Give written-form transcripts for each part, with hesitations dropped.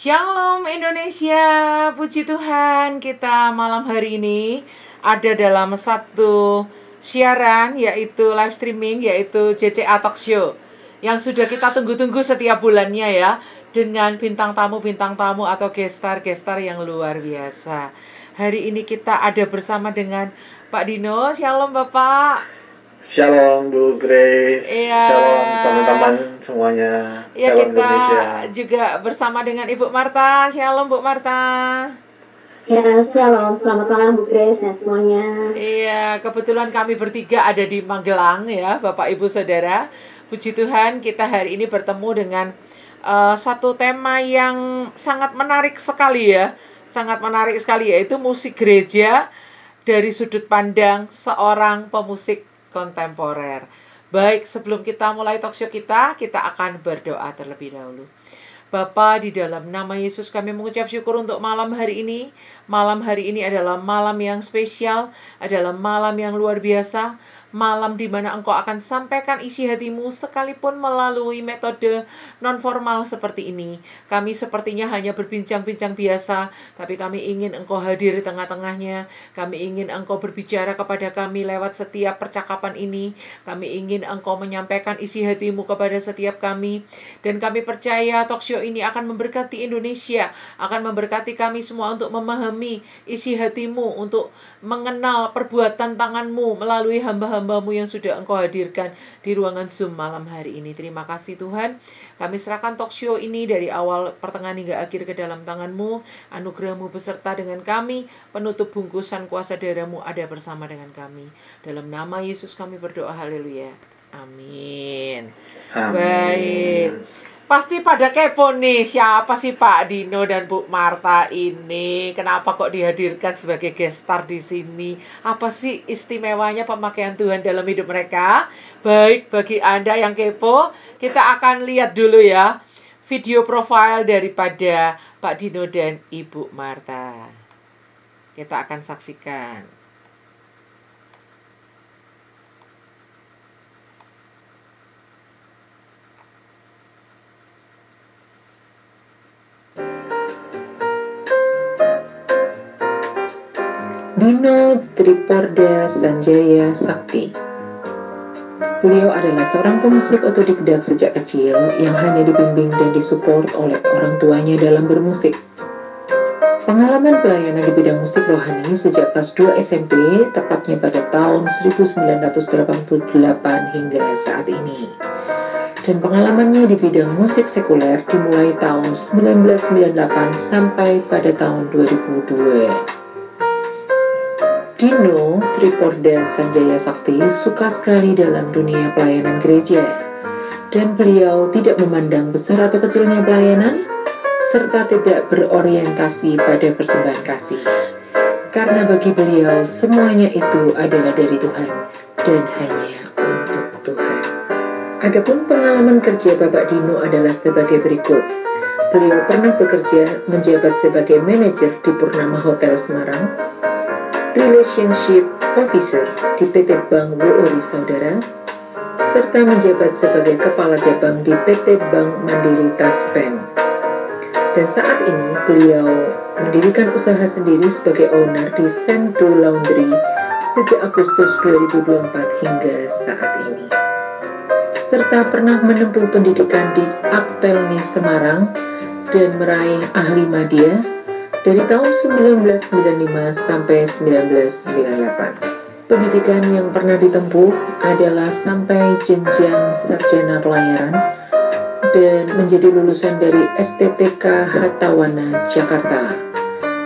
Shalom Indonesia, puji Tuhan kita malam hari ini ada dalam satu siaran yaitu live streaming yaitu JCA Talk Show yang sudah kita tunggu-tunggu setiap bulannya ya, dengan bintang tamu atau gestar yang luar biasa. Hari ini kita ada bersama dengan Pak Dino. Shalom Bapak. Shalom Bu Grace, iya. Shalom teman-teman semuanya. Ya, Shalom kita Indonesia. juga bersama dengan Ibu Marta. Shalom Bu Marta. Ya, shalom, selamat malam Bu Grace dan semuanya. Iya, kebetulan kami bertiga ada di Magelang ya, Bapak Ibu Saudara. Puji Tuhan kita hari ini bertemu dengan satu tema yang sangat menarik sekali ya. Sangat menarik sekali, yaitu musik gereja dari sudut pandang seorang pemusik kontemporer. Baik, sebelum kita mulai talkshow kita akan berdoa terlebih dahulu. Bapa, di dalam nama Yesus kami mengucap syukur untuk malam hari ini. Malam hari ini adalah malam yang spesial, adalah malam yang luar biasa. Malam di mana Engkau akan sampaikan isi hatimu sekalipun melalui metode non-formal seperti ini. Kami sepertinya hanya berbincang-bincang biasa, tapi kami ingin Engkau hadir di tengah-tengahnya. Kami ingin Engkau berbicara kepada kami lewat setiap percakapan ini. Kami ingin Engkau menyampaikan isi hatimu kepada setiap kami. Dan kami percaya talkshow ini akan memberkati Indonesia, akan memberkati kami semua untuk memahami isi hatimu, untuk mengenal perbuatan tanganmu melalui hamba-hambamu yang sudah Engkau hadirkan di ruangan Zoom malam hari ini. Terima kasih Tuhan. Kami serahkan talkshow ini dari awal pertengahan hingga akhir ke dalam tangan-Mu. Anugerah-Mu beserta dengan kami. Penutup bungkusan kuasa darah-Mu ada bersama dengan kami. Dalam nama Yesus kami berdoa. Haleluya. Amin. Amin. Baik. Pasti pada kepo nih, siapa sih Pak Dino dan Bu Marta ini? Kenapa kok dihadirkan sebagai gestar di sini? Apa sih istimewanya pemakaian Tuhan dalam hidup mereka? Baik, bagi Anda yang kepo, kita akan lihat dulu ya video profile daripada Pak Dino dan Ibu Marta. Kita akan saksikan. Dino Triporda Sanjaya Sakti. Beliau adalah seorang pemusik otodidak sejak kecil yang hanya dibimbing dan disupport oleh orang tuanya dalam bermusik. Pengalaman pelayanan di bidang musik rohani sejak kelas 2 SMP, tepatnya pada tahun 1988 hingga saat ini. Dan pengalamannya di bidang musik sekuler dimulai tahun 1998 sampai pada tahun 2002. Dino Triporda Sanjaya Sakti suka sekali dalam dunia pelayanan gereja, dan beliau tidak memandang besar atau kecilnya pelayanan, serta tidak berorientasi pada persembahan kasih. Karena bagi beliau semuanya itu adalah dari Tuhan dan hanya untuk Tuhan. Adapun pengalaman kerja Bapak Dino adalah sebagai berikut. Beliau pernah bekerja menjabat sebagai manajer di Purnama Hotel Semarang, Relationship Officer di PT Bank WORI Saudara, serta menjabat sebagai Kepala Cabang di PT Bank Mandiri Taspen. Dan saat ini beliau mendirikan usaha sendiri sebagai owner di Sentu Laundry sejak Agustus 2024 hingga saat ini. Serta pernah menempuh pendidikan di Apelni Semarang dan meraih ahli media dari tahun 1995 sampai 1998. Pendidikan yang pernah ditempuh adalah sampai jenjang sarjana pelayaran dan menjadi lulusan dari STTK Hatawana, Jakarta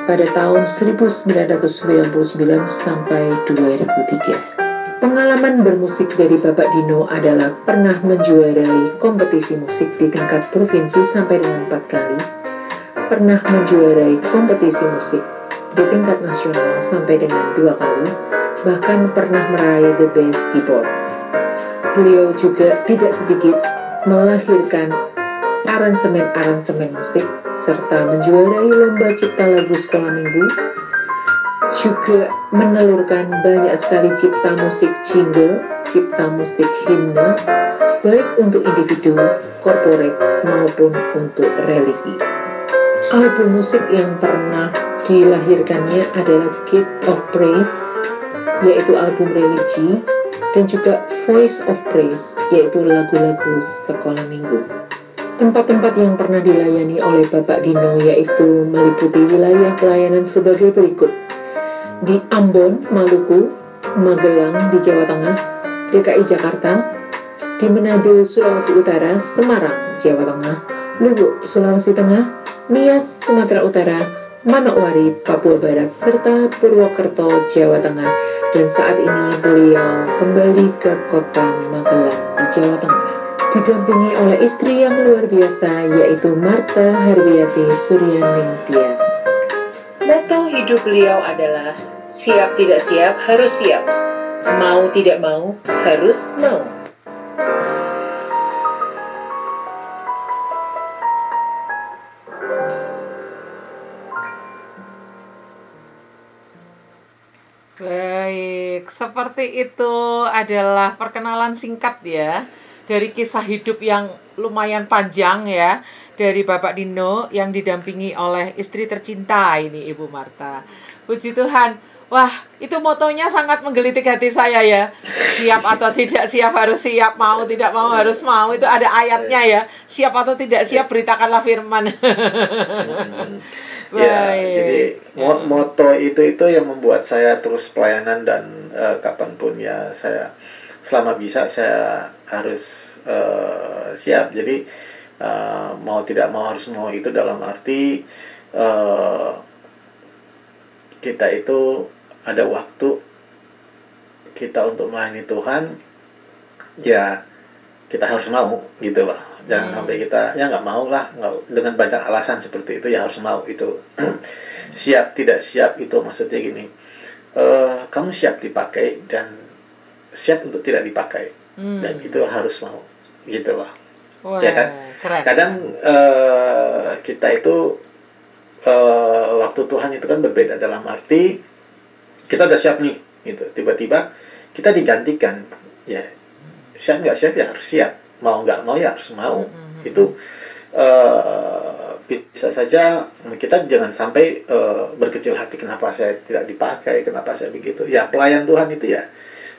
pada tahun 1999 sampai 2003. Pengalaman bermusik dari Bapak Dino adalah pernah menjuarai kompetisi musik di tingkat provinsi sampai dengan 4 kali, pernah menjuarai kompetisi musik di tingkat nasional sampai dengan 2 kali, bahkan pernah meraih The Best Keyboard. Beliau juga tidak sedikit melahirkan aransemen-aransemen musik, serta menjuarai lomba cipta lagu sekolah minggu, juga menelurkan banyak sekali cipta musik jingle, cipta musik himne, baik untuk individu, korporat, maupun untuk religi. Album musik yang pernah dilahirkannya adalah Gate of Praise, yaitu album religi, dan juga Voice of Praise, yaitu lagu-lagu sekolah minggu. Tempat-tempat yang pernah dilayani oleh Bapak Dino yaitu meliputi wilayah pelayanan sebagai berikut: di Ambon, Maluku, Magelang di Jawa Tengah, DKI Jakarta, di Manado, Sulawesi Utara, Semarang, Jawa Tengah, Luwuk, Sulawesi Tengah, Nias, Sumatera Utara, Manokwari, Papua Barat, serta Purwokerto, Jawa Tengah. Dan saat ini beliau kembali ke kota Magelang di Jawa Tengah, didampingi oleh istri yang luar biasa yaitu Martha Harwiati Suryaning Tias. Motto hidup beliau adalah siap tidak siap harus siap, mau tidak mau harus mau. Baik, seperti itu adalah perkenalan singkat ya dari kisah hidup yang lumayan panjang ya dari Bapak Dino yang didampingi oleh istri tercinta ini Ibu Martha. Puji Tuhan. Wah, itu motonya sangat menggelitik hati saya ya. Siap atau tidak siap harus siap, mau tidak mau harus mau. Itu ada ayatnya ya. Siap atau tidak siap beritakanlah firman. Ya, jadi moto itu yang membuat saya terus pelayanan dan kapanpun ya saya selama bisa saya harus siap. Jadi mau tidak mau harus mau itu dalam arti kita itu ada waktu kita untuk melayani Tuhan, ya kita harus mau gitu loh. Jangan sampai kita ya nggak mau lah, dengan banyak alasan seperti itu ya harus mau itu. Siap tidak siap itu maksudnya gini, kamu siap dipakai dan siap untuk tidak dipakai, dan itu harus mau gitu loh. Wah, ya kan keren. Kadang kita itu waktu Tuhan itu kan berbeda dalam arti kita udah siap nih gitu, tiba-tiba kita digantikan, ya siap nggak siap ya harus siap, mau nggak mau ya harus mau. Itu bisa saja kita jangan sampai berkecil hati, kenapa saya tidak dipakai, kenapa saya begitu. Ya pelayan Tuhan itu ya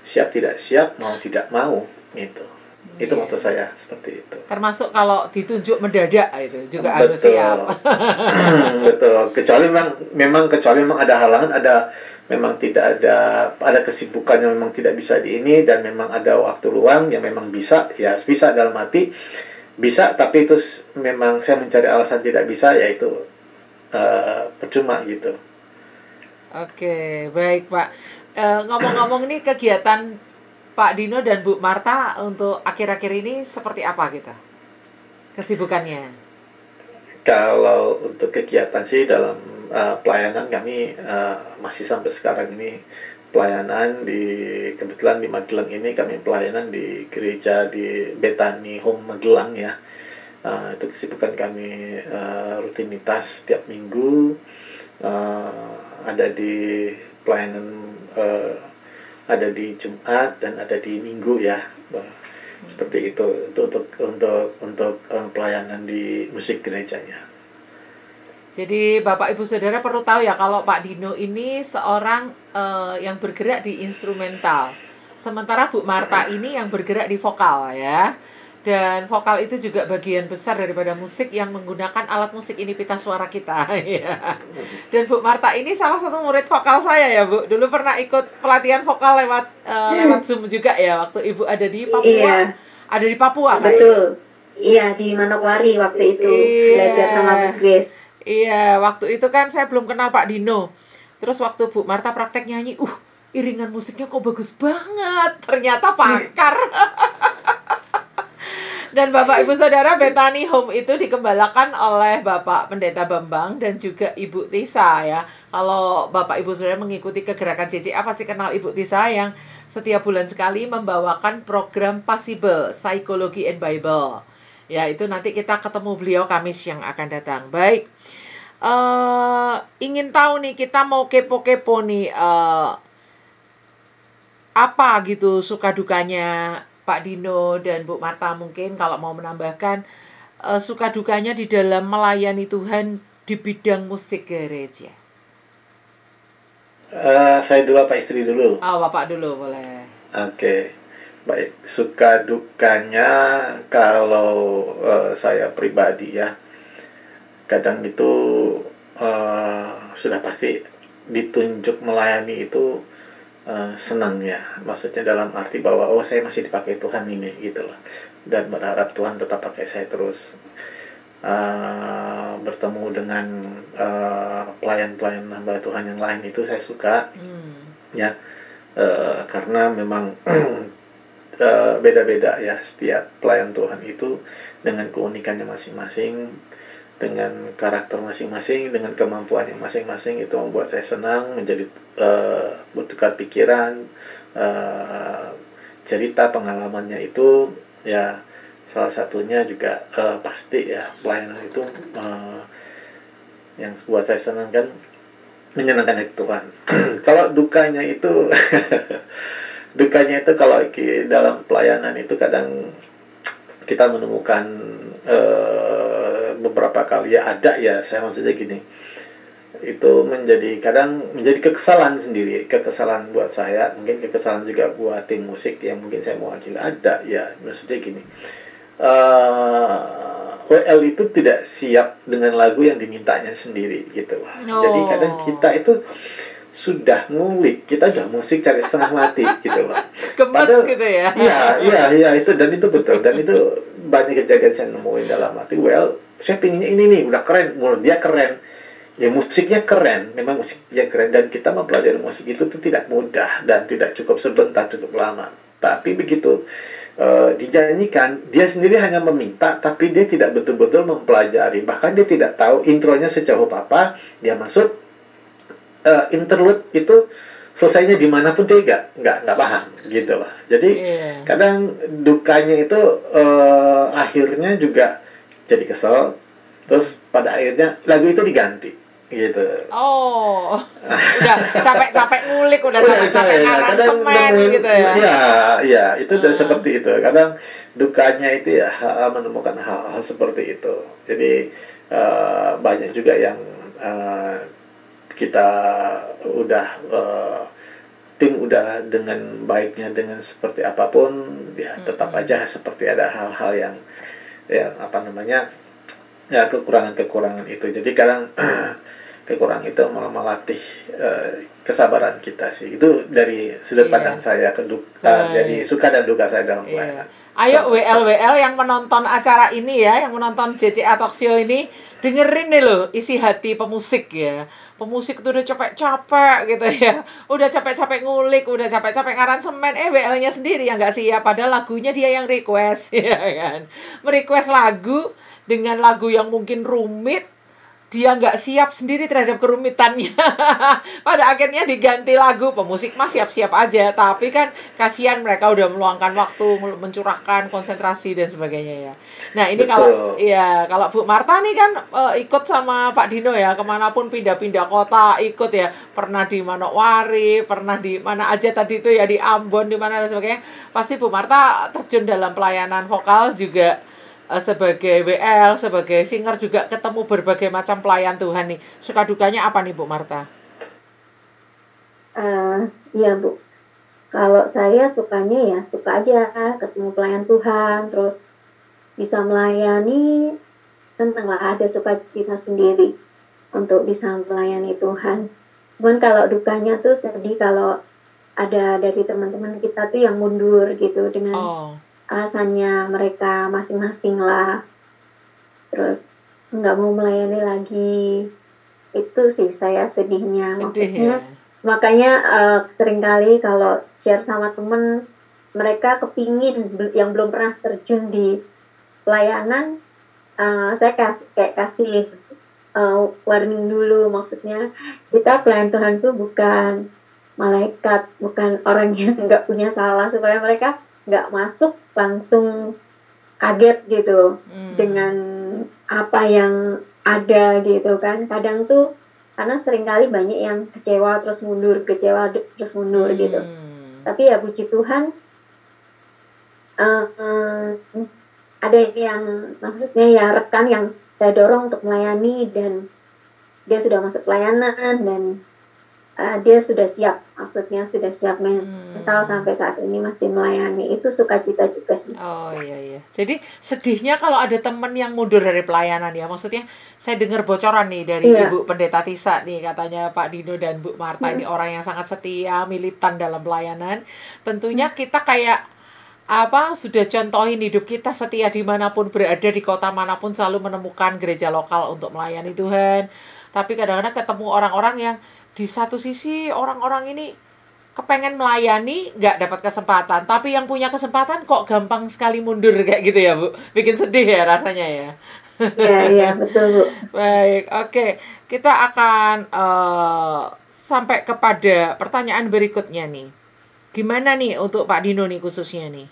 siap tidak siap, mau tidak mau gitu. Itu maksud saya seperti itu. Termasuk kalau ditunjuk mendadak itu juga harus siap. Betul. Kecuali memang ada halangan, memang tidak ada kesibukan yang memang tidak bisa di ini, dan memang ada waktu luang yang memang bisa, ya bisa dalam arti bisa, tapi itu memang saya mencari alasan tidak bisa, yaitu percuma gitu. Oke, baik Pak. Ngomong-ngomong nih kegiatan Pak Dino dan Bu Martha untuk akhir-akhir ini seperti apa kita? Kesibukannya? Kalau untuk kegiatan sih dalam pelayanan kami masih sampai sekarang ini pelayanan kebetulan di Magelang ini kami pelayanan di gereja di Bethany Home Magelang ya. Itu kesibukan kami, rutinitas setiap minggu ada di pelayanan, ada di Jumat dan ada di Minggu ya. Seperti itu untuk pelayanan di musik gerejanya. Jadi Bapak Ibu Saudara perlu tahu ya kalau Pak Dino ini seorang yang bergerak di instrumental. Sementara Bu Martha ini yang bergerak di vokal ya. Dan vokal itu juga bagian besar daripada musik yang menggunakan alat musik ini pita suara kita ya. Dan Bu Martha ini salah satu murid vokal saya ya Bu. Dulu pernah ikut pelatihan vokal lewat Zoom juga ya waktu Ibu ada di Papua. Iya. Ada di Papua kan? Betul. Iya, di Manokwari waktu itu. Belajar sama Bu Grace. Iya, waktu itu kan saya belum kenal Pak Dino. Terus waktu Bu Martha praktek nyanyi, iringan musiknya kok bagus banget. Ternyata pakar. Dan Bapak Ibu Saudara, Bethany Home itu dikembalakan oleh Bapak Pendeta Bambang dan juga Ibu Tisa ya. Kalau Bapak Ibu Saudara mengikuti kegerakan CCA pasti kenal Ibu Tisa yang setiap bulan sekali membawakan program Possible, Psychology and Bible. Ya, itu nanti kita ketemu beliau Kamis yang akan datang. Baik, ingin tahu nih, kita mau kepo-kepo nih, apa gitu suka dukanya Pak Dino dan Bu Martha, mungkin kalau mau menambahkan suka dukanya di dalam melayani Tuhan di bidang musik gereja? Saya dulu apa istri dulu? Oh, Bapak dulu boleh. Oke, baik. Suka dukanya kalau saya pribadi ya, kadang itu sudah pasti ditunjuk melayani itu senang ya. Maksudnya dalam arti bahwa saya masih dipakai Tuhan ini gitu loh. Dan berharap Tuhan tetap pakai saya terus. Bertemu dengan pelayan-pelayan hamba Tuhan yang lain itu saya suka ya, karena memang beda-beda ya setiap pelayan Tuhan itu dengan keunikannya masing-masing, dengan karakter masing-masing, dengan kemampuannya masing-masing. Itu membuat saya senang, menjadi bertukar pikiran, cerita pengalamannya itu ya. Salah satunya juga pasti ya pelayanan itu yang buat saya senang kan, menyenangkan hati Tuhan. Kalau dukanya itu dukanya itu kalau dalam pelayanan itu kadang kita menemukan beberapa kali ya ada ya, saya maksudnya gini, itu kadang menjadi kekesalan sendiri, kekesalan buat saya, mungkin kekesalan juga buat tim musik yang mungkin saya mewakili, ada ya. Maksudnya gini, WL itu tidak siap dengan lagu yang dimintanya sendiri gitu lah. Jadi kadang kita itu sudah ngulik, kita udah musik cari setengah mati gitu loh. Gemes gitu ya. Iya itu, dan itu betul, dan itu banyak kejadian saya nemuin dalam arti saya pinginnya ini nih, udah keren, menurut dia keren. Ya musiknya keren, memang musiknya keren, dan kita mempelajari musik itu tuh tidak mudah dan tidak cukup sebentar, cukup lama. Tapi begitu dinyanyikan, dia sendiri hanya meminta, tapi dia tidak betul-betul mempelajari. Bahkan dia tidak tahu intronya sejauh apa. Dia masuk interlude itu selesainya dimanapun dia nggak paham gitu lah. Jadi kadang dukanya itu akhirnya juga jadi kesel. Terus pada akhirnya lagu itu diganti gitu. Udah capek-capek ngulik, udah capek-capek aransemen gitu ya. Iya, itu udah seperti itu. Kadang dukanya itu ya menemukan hal-hal seperti itu. Jadi banyak juga yang kita udah tim udah dengan baiknya, dengan seperti apapun ya tetap aja seperti ada hal-hal yang apa namanya ya, kekurangan itu. Jadi kadang kekurangan itu malah melatih kesabaran kita sih. Itu dari sudut pandang saya, jadi suka dan duka saya dalam pelayanan. Ayo WL yang menonton acara ini ya, yang menonton JCA Talk Show ini, dengerin nih loh isi hati pemusik ya. Pemusik itu udah capek-capek gitu ya, udah capek-capek ngulik, udah capek-capek aransemen, WL-nya sendiri yang nggak siap, padahal lagunya dia yang request ya kan. Merequest lagu dengan lagu yang mungkin rumit, dia nggak siap sendiri terhadap kerumitannya. Pada akhirnya diganti lagu. Pemusik mah siap-siap aja, tapi kan kasihan, mereka udah meluangkan waktu, mencurahkan konsentrasi dan sebagainya ya. Nah ini kalau Bu Marta nih kan ikut sama Pak Dino ya, kemanapun pindah-pindah kota ikut ya. Pernah di Manokwari, pernah di mana aja tadi itu ya, di Ambon, di mana dan sebagainya. Pasti Bu Marta terjun dalam pelayanan vokal juga. Sebagai WL, sebagai singer juga ketemu berbagai macam pelayan Tuhan nih. Suka dukanya apa nih Bu Marta? Iya Bu, kalau saya sukanya ya suka aja ketemu pelayan Tuhan, terus bisa melayani, senang lah, ada sukacita sendiri untuk bisa melayani Tuhan. Cuman kalau dukanya tuh sedih kalau ada dari teman-teman kita tuh yang mundur gitu dengan alasannya mereka masing-masing lah, terus nggak mau melayani lagi. Itu sih saya sedihnya. Maksudnya makanya seringkali kalau share sama temen, mereka kepingin yang belum pernah terjun di pelayanan, saya kasih warning dulu. Maksudnya kita pelayan Tuhan tuh bukan malaikat, bukan orang yang nggak punya salah, supaya mereka nggak masuk langsung kaget gitu dengan apa yang ada gitu kan. Kadang tuh karena seringkali banyak yang kecewa terus mundur gitu. Tapi ya puji Tuhan, ada yang maksudnya ya rekan yang saya dorong untuk melayani, dan dia sudah masuk pelayanan dan dia sudah siap, maksudnya sudah siap mental sampai saat ini masih melayani. Itu sukacita juga sih. Oh iya. Jadi sedihnya kalau ada teman yang mundur dari pelayanan ya. Maksudnya saya dengar bocoran nih dari Ibu Pendeta Tisa nih, katanya Pak Dino dan Bu Marta ini orang yang sangat setia, militan dalam pelayanan. Tentunya kita kayak sudah contohin hidup kita setia dimanapun berada, di kota manapun selalu menemukan gereja lokal untuk melayani Tuhan. Tapi kadang-kadang ketemu orang-orang yang di satu sisi orang-orang ini kepengen melayani, nggak dapat kesempatan. Tapi yang punya kesempatan kok gampang sekali mundur kayak gitu ya, Bu. Bikin sedih ya rasanya ya. Iya, betul, Bu. Baik, oke. Kita akan sampai kepada pertanyaan berikutnya nih. Gimana nih untuk Pak Dino nih khususnya nih?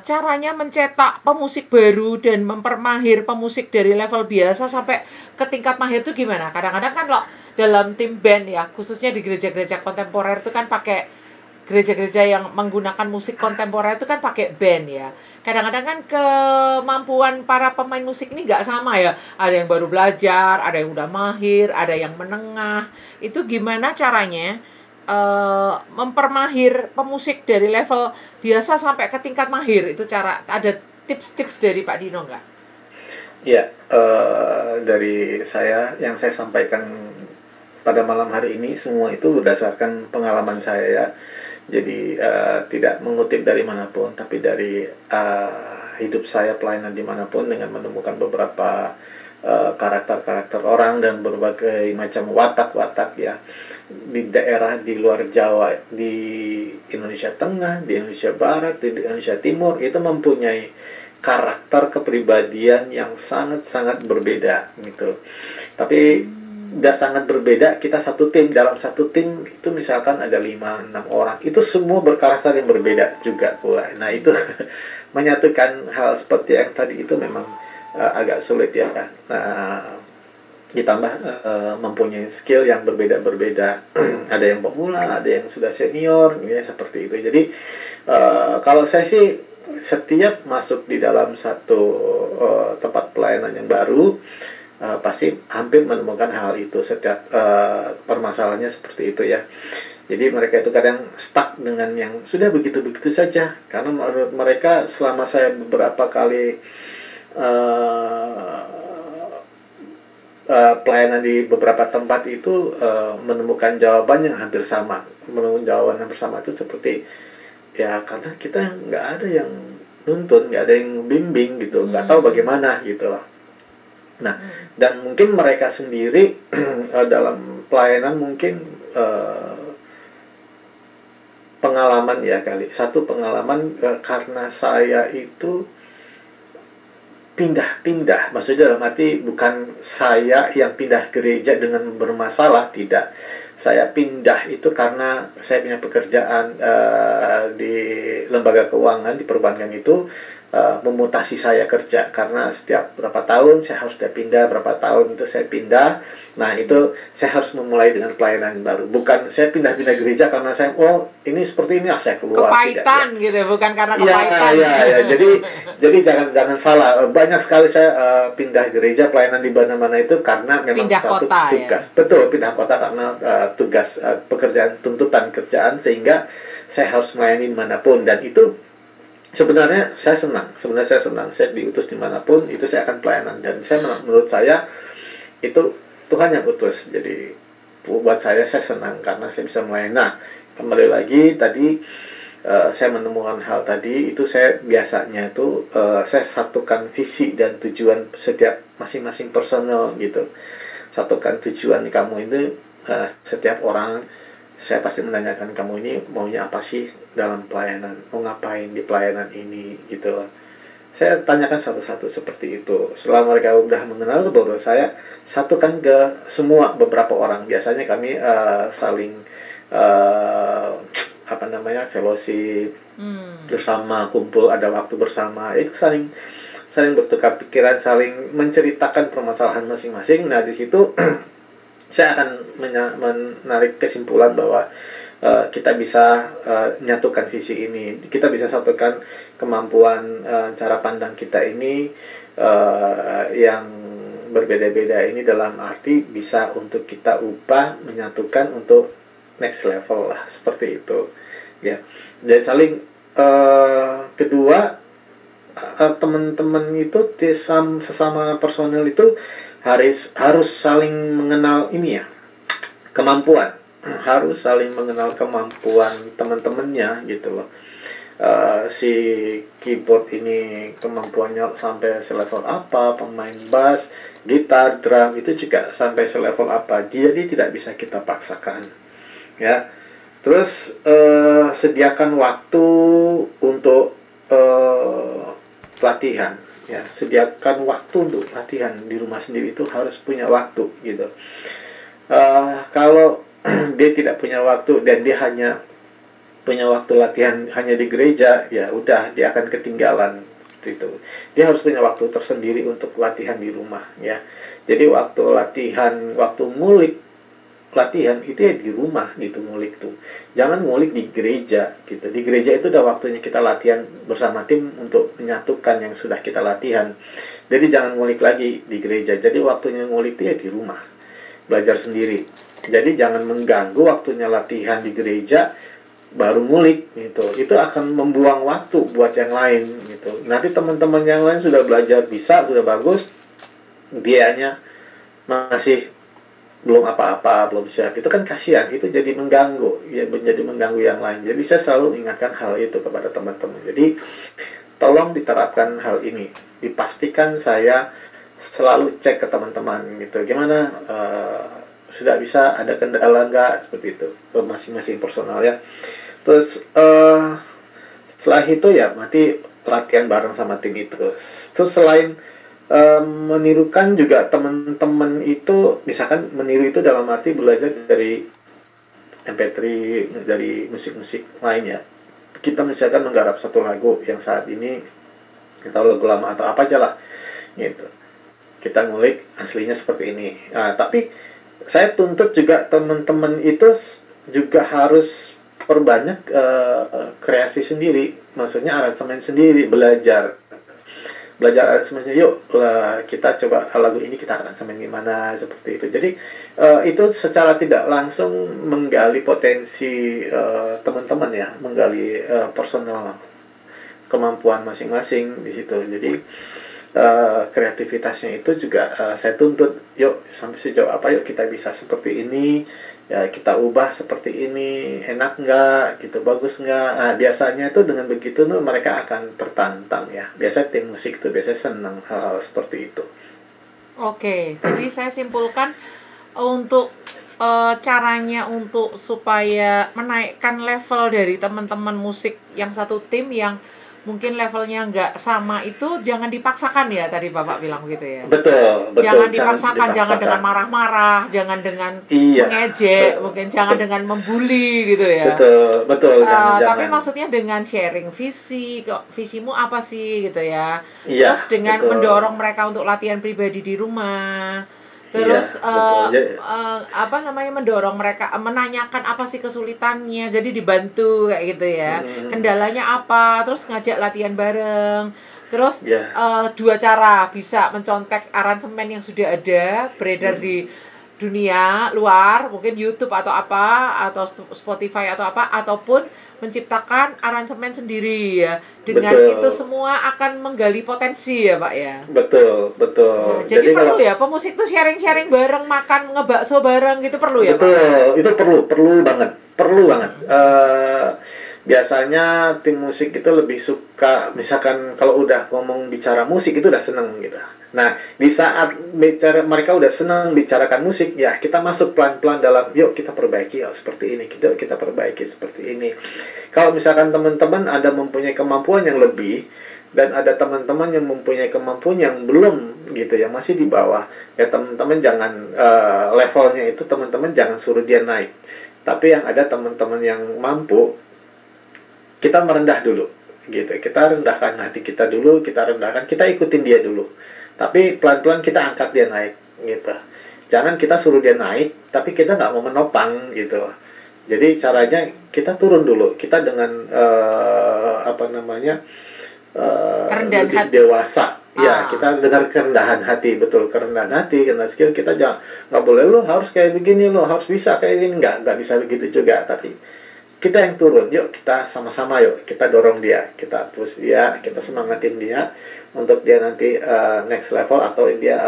Caranya mencetak pemusik baru dan mempermahir pemusik dari level biasa sampai ke tingkat mahir itu gimana? Kadang-kadang kan loh dalam tim band ya, khususnya di gereja-gereja kontemporer itu kan pakai, gereja-gereja yang menggunakan musik kontemporer itu kan pakai band ya. Kadang-kadang kan kemampuan para pemain musik ini nggak sama ya. Ada yang baru belajar, ada yang udah mahir, ada yang menengah. Itu gimana caranya mempermahir pemusik dari level biasa sampai ke tingkat mahir? Itu cara, ada tips-tips dari Pak Dino nggak? Ya, dari saya yang saya sampaikan pada malam hari ini semua itu berdasarkan pengalaman saya ya. Jadi tidak mengutip dari manapun, tapi dari hidup saya pelayanan dimanapun dengan menemukan beberapa karakter-karakter orang dan berbagai macam watak-watak ya, di daerah di luar Jawa, di Indonesia Tengah, di Indonesia Barat, di Indonesia Timur, itu mempunyai karakter kepribadian yang sangat-sangat berbeda gitu. Tapi udah sangat berbeda, kita satu tim, dalam satu tim itu misalkan ada 5-6 orang, itu semua berkarakter yang berbeda juga pula. Nah itu menyatukan hal seperti yang tadi itu memang agak sulit ya. Ditambah mempunyai skill yang berbeda-berbeda. Ada yang pemula, ada yang sudah senior, ya seperti itu. Jadi kalau saya sih setiap masuk di dalam satu tempat pelayanan yang baru, pasti hampir menemukan hal itu. Setiap permasalahannya seperti itu ya. Jadi mereka itu kadang stuck dengan yang sudah begitu-begitu saja. Karena menurut mereka selama saya beberapa kali pelayanan di beberapa tempat itu menemukan jawaban yang hampir sama. Menemukan jawaban yang bersama itu seperti ya karena kita nggak ada yang nuntun, nggak ada yang bimbing gitu, nggak tahu bagaimana gitu loh. Nah, dan mungkin mereka sendiri dalam pelayanan mungkin pengalaman ya kali. Satu pengalaman karena saya itu pindah-pindah, maksudnya dalam arti bukan saya yang pindah gereja dengan bermasalah, tidak. Saya pindah itu karena saya punya pekerjaan di lembaga keuangan, di perbankan itu memutasi saya kerja. Karena setiap berapa tahun saya harus pindah, berapa tahun itu saya pindah. Nah itu saya harus memulai dengan pelayanan baru. Bukan saya pindah-pindah gereja karena saya, oh ini seperti ini, saya keluar. Kepahitan tidak, gitu, bukan karena kepahitan. Ya. Jadi jangan salah. Banyak sekali saya pindah gereja pelayanan di mana-mana itu karena memang pindah satu kota, tugas. Ya? Betul, pindah kota karena tugas pekerjaan, tuntutan kerjaan, sehingga saya harus melayani dimanapun. Dan itu sebenarnya saya senang. Saya diutus dimanapun, itu saya akan pelayanan. Dan menurut saya itu Tuhan yang utus. Jadi buat saya senang karena saya bisa melayani. Nah, kembali lagi tadi saya menemukan hal tadi itu, saya biasanya itu saya satukan visi dan tujuan setiap masing-masing personel gitu. Satukan tujuan kamu itu, setiap orang saya pasti menanyakan, kamu ini maunya apa sih dalam pelayanan, mau ngapain di pelayanan ini gitu loh. Saya tanyakan satu-satu seperti itu. Setelah mereka udah mengenal, baru saya satukan ke semua beberapa orang. Biasanya kami saling fellowship bersama, kumpul, ada waktu bersama. Itu saling bertukar pikiran, saling menceritakan permasalahan masing-masing. Nah di situ saya akan menarik kesimpulan bahwa kita bisa nyatukan visi ini, kita bisa satukan kemampuan cara pandang kita ini yang berbeda-beda ini dalam arti bisa untuk kita ubah, menyatukan untuk next level lah, seperti itu ya. Dan saling kedua, teman-teman itu sesama personel itu harus saling mengenal ini ya, kemampuan, harus saling mengenal kemampuan teman-temannya gitu loh. Si keyboard ini kemampuannya sampai selevel apa, pemain bass, gitar, drum itu juga sampai selevel apa, jadi tidak bisa kita paksakan ya. Terus sediakan waktu untuk latihan ya, sediakan waktu untuk latihan di rumah sendiri, itu harus punya waktu gitu. Kalau dia tidak punya waktu dan dia hanya punya waktu latihan hanya di gereja, ya udah dia akan ketinggalan itu. Dia harus punya waktu tersendiri untuk latihan di rumah ya. Jadi waktu latihan, waktu ngulik latihan itu ya di rumah gitu, ngulik tuh. Jangan ngulik di gereja gitu. Di gereja itu udah waktunya kita latihan bersama tim untuk menyatukan yang sudah kita latihan. Jadi jangan ngulik lagi di gereja. Jadi waktunya ngulik itu ya di rumah, belajar sendiri. Jadi jangan mengganggu waktunya latihan di gereja baru ngulik gitu. Itu akan membuang waktu buat yang lain gitu. Nanti teman-teman yang lain sudah belajar bisa, sudah bagus, dianya masih belum apa-apa, belum siap. Itu kan kasihan, itu jadi mengganggu, ya menjadi mengganggu yang lain. Jadi saya selalu mengingatkan hal itu kepada teman-teman. Jadi tolong diterapkan hal ini. Dipastikan saya selalu cek ke teman-teman gitu. Gimana, sudah bisa, ada kendala nggak, seperti itu masing-masing personal ya. Terus setelah itu ya nanti latihan bareng sama tim itu. Terus selain menirukan juga teman-teman itu, misalkan meniru itu dalam arti belajar dari MP3, dari musik-musik lain ya. Kita misalkan menggarap satu lagu yang saat ini kita lagu lama atau apa aja lah gitu, kita ngulik aslinya seperti ini. Nah, tapi saya tuntut juga teman-teman itu juga harus perbanyak kreasi sendiri, maksudnya aransemen sendiri, belajar aransemen sendiri. Yuk kita coba lagu ini kita aransemen gimana, seperti itu. Jadi itu secara tidak langsung menggali potensi teman-teman ya, menggali personal kemampuan masing-masing di situ. Jadi kreativitasnya itu juga saya tuntut, yuk sampai sejauh apa yuk kita bisa seperti ini ya, kita ubah seperti ini, enak nggak gitu, bagus nggak. Nah, biasanya itu dengan begitu tuh mereka akan tertantang ya. Biasanya tim musik itu biasanya senang hal-hal seperti itu. Oke, jadi saya simpulkan untuk caranya untuk supaya menaikkan level dari teman-teman musik yang satu tim yang mungkin levelnya nggak sama itu jangan dipaksakan ya, tadi Bapak bilang gitu ya. Betul. Jangan dipaksakan, jangan dengan marah-marah, jangan dengan mengejek, mungkin jangan dengan membuli gitu ya. Betul. Tapi maksudnya dengan sharing visimu apa sih gitu ya. Iya, terus dengan mendorong mereka untuk latihan pribadi di rumah. Terus mendorong mereka menanyakan apa sih kesulitannya, jadi dibantu kayak gitu ya. Kendalanya apa, terus ngajak latihan bareng. Terus dua cara bisa mencontek aransemen yang sudah ada beredar di dunia luar, mungkin YouTube atau apa, atau Spotify atau apa, ataupun menciptakan aransemen sendiri ya. Dengan itu semua akan menggali potensi ya Pak ya. Betul. Nah, jadi perlu ya pemusik tuh sharing-sharing bareng, makan ngebakso bareng gitu, perlu ya Pak? Betul, itu perlu banget. Biasanya tim musik itu lebih suka, misalkan kalau udah ngomong bicara musik itu udah seneng gitu. Nah, di saat mereka udah senang bicarakan musik, ya kita masuk pelan-pelan dalam, yuk kita perbaiki seperti ini, kita perbaiki seperti ini. Kalau misalkan teman-teman ada mempunyai kemampuan yang lebih, dan ada teman-teman yang mempunyai kemampuan yang belum gitu ya, masih di bawah, ya teman-teman jangan levelnya itu teman-teman jangan suruh dia naik. Tapi yang ada teman-teman yang mampu, kita merendah dulu gitu. Kita rendahkan hati kita dulu, kita ikutin dia dulu. Tapi pelan-pelan kita angkat dia naik gitu. Jangan kita suruh dia naik, tapi kita nggak mau menopang gitu. Jadi caranya kita turun dulu. Kita dengan kerendahan lebih hati. dewasa Ya, kita dengar kerendahan hati, betul, kerendahan hati, karena skill kita nggak boleh lo harus kayak begini, lo harus bisa kayak gini, nggak bisa begitu juga, tapi kita yang turun, yuk kita sama-sama, yuk kita dorong dia, kita push dia, kita semangatin dia untuk dia nanti next level atau dia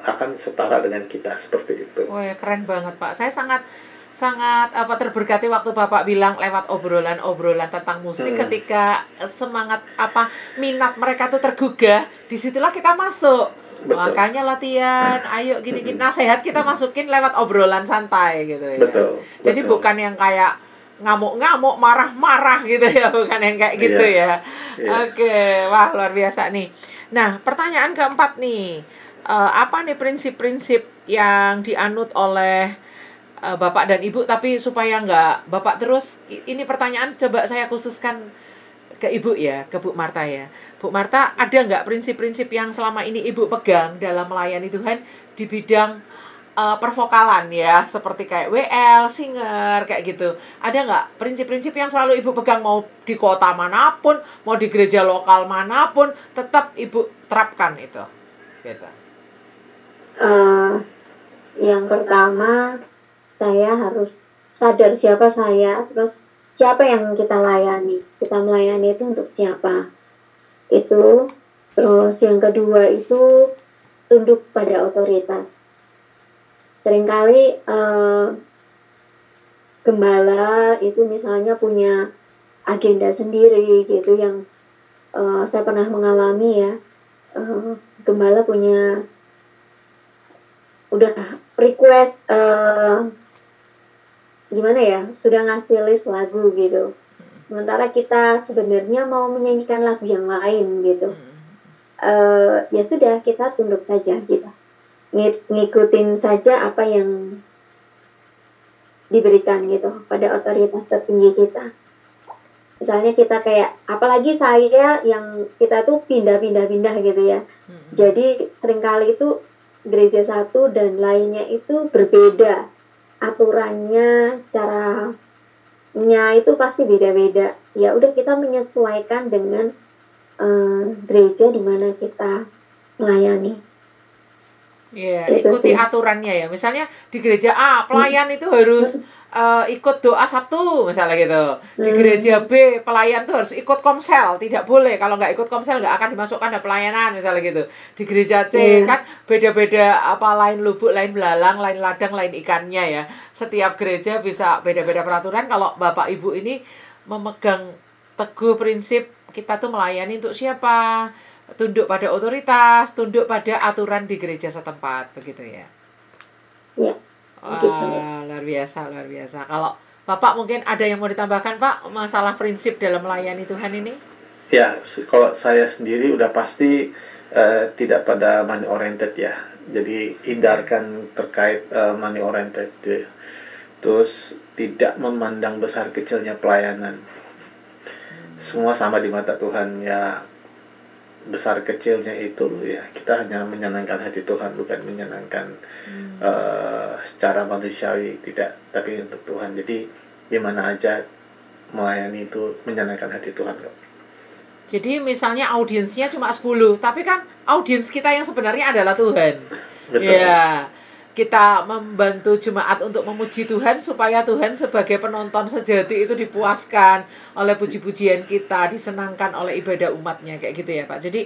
akan setara dengan kita seperti itu. Wah, keren banget Pak. Saya sangat terberkati waktu Bapak bilang lewat obrolan tentang musik ketika semangat minat mereka tuh tergugah, disitulah kita masuk. Betul. Makanya latihan, ayo gini-gini, nasihat kita masukin lewat obrolan santai gitu ya. Betul. Jadi bukan yang kayak ngamuk-ngamuk, marah-marah gitu ya, bukan yang kayak gitu ya. Oke, wah luar biasa nih. Nah, pertanyaan keempat nih, apa nih prinsip-prinsip yang dianut oleh Bapak dan Ibu, tapi supaya nggak Bapak terus, ini pertanyaan coba saya khususkan ke Ibu ya, ke Bu Marta ya. Bu Marta, ada nggak prinsip-prinsip yang selama ini Ibu pegang dalam melayani Tuhan di bidang pervokalan ya, seperti kayak WL, singer, kayak gitu. Ada nggak prinsip-prinsip yang selalu Ibu pegang, mau di kota manapun, mau di gereja lokal manapun, tetap Ibu terapkan itu? Gitu. Yang pertama, saya harus sadar siapa saya, terus siapa yang kita layani. Kita melayani itu untuk siapa. Itu. Terus yang kedua itu tunduk pada otoritas. Seringkali gembala itu misalnya punya agenda sendiri gitu, yang saya pernah mengalami ya. Gembala punya udah request gimana ya, sudah ngasih list lagu gitu, sementara kita sebenarnya mau menyanyikan lagu yang lain gitu. Ya sudah, kita tunduk saja, kita ngikutin saja apa yang diberikan gitu pada otoritas tertinggi kita. Misalnya kita kayak, apalagi saya yang kita tuh pindah-pindah gitu ya. Jadi seringkali itu gereja satu dan lainnya itu berbeda. Aturannya, caranya itu pasti beda-beda. Ya udah, kita menyesuaikan dengan gereja di mana kita melayani. Iya, ikuti aturannya ya. Misalnya di gereja A, pelayan itu harus ikut doa Sabtu, misalnya gitu. Di gereja B, pelayan tuh harus ikut komsel, tidak boleh. Kalau nggak ikut komsel nggak akan dimasukkan dalam pelayanan, misalnya gitu. Di gereja C kan beda-beda, lain lubuk, lain belalang, lain ladang, lain ikannya ya. Setiap gereja bisa beda-beda peraturan. Kalau Bapak Ibu ini memegang teguh prinsip kita tuh melayani untuk siapa, tunduk pada otoritas, tunduk pada aturan di gereja setempat, begitu ya. Iya. Wah, luar biasa, luar biasa. Kalau Bapak mungkin ada yang mau ditambahkan, Pak, masalah prinsip dalam melayani Tuhan ini? Ya, kalau saya sendiri udah pasti tidak pada money oriented ya. Jadi hindarkan terkait money oriented. Terus tidak memandang besar kecilnya pelayanan. Semua sama di mata Tuhan ya. Besar kecilnya itu ya, kita hanya menyenangkan hati Tuhan, bukan menyenangkan secara manusiawi, tidak, tapi untuk Tuhan. Jadi gimana aja melayani itu menyenangkan hati Tuhan kok. Jadi misalnya audiensnya cuma 10, tapi kan audiens kita yang sebenarnya adalah Tuhan. Betul. Ya, kita membantu jemaat untuk memuji Tuhan supaya Tuhan sebagai penonton sejati itu dipuaskan oleh puji-pujian kita, disenangkan oleh ibadah umatnya, kayak gitu ya Pak. Jadi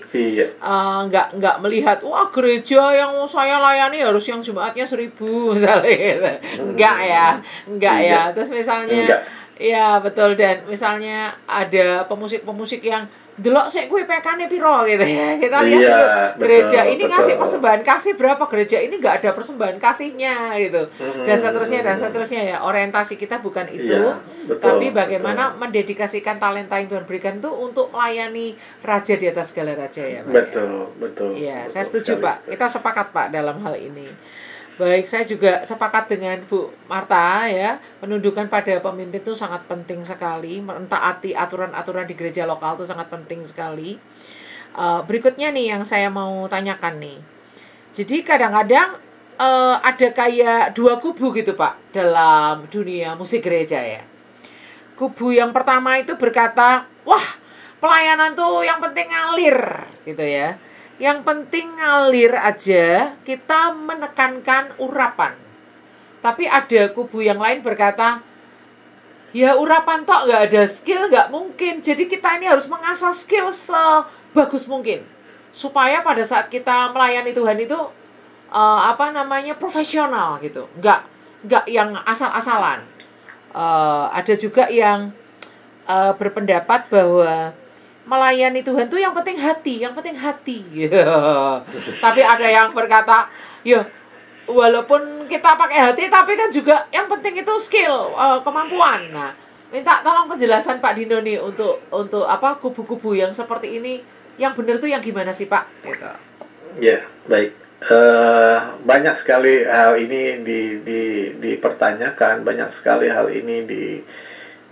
nggak melihat, wah gereja yang saya layani harus yang jemaatnya 1000 misalnya gitu. Enggak ya. Terus misalnya ya betul, dan misalnya ada pemusik-pemusik yang delok sik gue PK-ne piro gitu ya. Kita lihat gereja ini ngasih persembahan kasih berapa, gereja ini enggak ada persembahan kasihnya gitu. Dan seterusnya ya. Orientasi kita bukan itu, tapi bagaimana mendedikasikan talenta yang Tuhan berikan itu untuk melayani raja di atas segala raja ya, Pak. Betul. Iya, saya setuju, Pak. Kita sepakat, Pak, dalam hal ini. Baik, saya juga sepakat dengan Bu Marta ya. Penundukan pada pemimpin itu sangat penting sekali. Mentaati aturan-aturan di gereja lokal itu sangat penting sekali. Berikutnya nih yang saya mau tanyakan nih. Jadi kadang-kadang ada kayak dua kubu gitu Pak dalam dunia musik gereja ya. Kubu yang pertama itu berkata, wah pelayanan tuh yang penting ngalir gitu ya. Yang penting ngalir aja, kita menekankan urapan. Tapi ada kubu yang lain berkata, ya urapan tok, nggak ada skill, nggak mungkin. Jadi kita ini harus mengasah skill sebagus mungkin. Supaya pada saat kita melayani Tuhan itu, profesional gitu. Nggak yang asal-asalan. Ada juga yang berpendapat bahwa melayani Tuhan tuh yang penting hati. Tapi ada yang berkata, ya walaupun kita pakai hati, tapi kan juga yang penting itu skill, kemampuan. Nah, minta tolong penjelasan Pak Dino nih untuk kubu-kubu yang seperti ini, yang benar tuh yang gimana sih Pak? Gitu. Ya, baik. Banyak sekali hal ini dipertanyakan, banyak sekali hal ini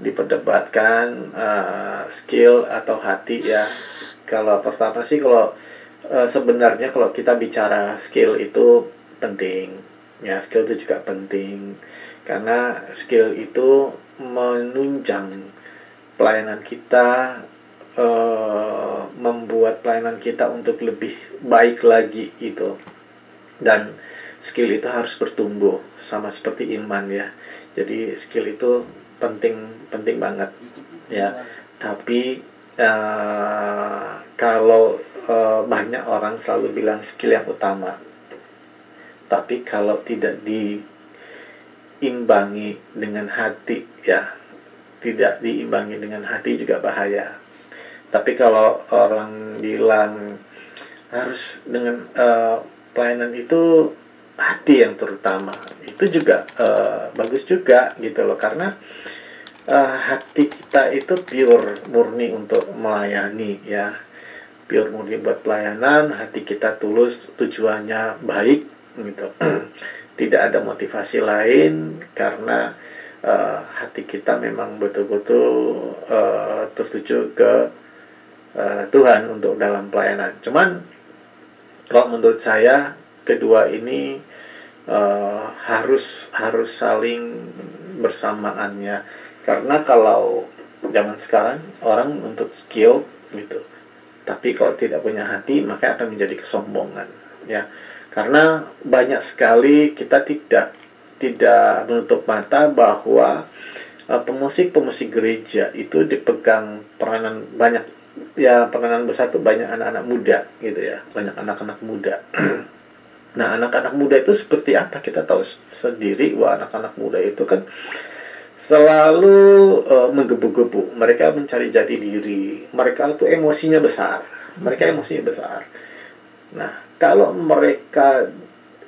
diperdebatkan, skill atau hati ya. Kalau pertama sih, sebenarnya kalau kita bicara skill itu penting ya, skill itu juga penting karena skill itu menunjang pelayanan kita, membuat pelayanan kita untuk lebih baik lagi itu. Dan skill itu harus bertumbuh sama seperti iman ya. Jadi skill itu penting banget ya. Tapi kalau banyak orang selalu bilang skill yang utama, tapi kalau tidak diimbangi dengan hati ya, tidak diimbangi dengan hati juga bahaya. Tapi kalau orang bilang harus dengan pelayanan itu hati yang terutama, itu juga bagus juga gitu loh, karena hati kita itu pure, murni untuk melayani ya, pure murni buat pelayanan, hati kita tulus, tujuannya baik gitu. Tidak ada motivasi lain, karena hati kita memang betul-betul tertuju ke Tuhan untuk dalam pelayanan. Cuman kalau menurut saya kedua ini harus saling bersamaannya. Karena kalau zaman sekarang orang untuk skill gitu, tapi kalau tidak punya hati maka akan menjadi kesombongan ya. Karena banyak sekali kita tidak menutup mata bahwa pemusik gereja itu dipegang peranan banyak ya, peranan besar tuh banyak anak-anak muda gitu ya, banyak anak-anak muda. Nah, anak-anak muda itu seperti apa? Kita tahu sendiri bahwa anak-anak muda itu kan selalu menggebu-gebu. Mereka mencari jati diri. Mereka tuh emosinya besar. Nah, kalau mereka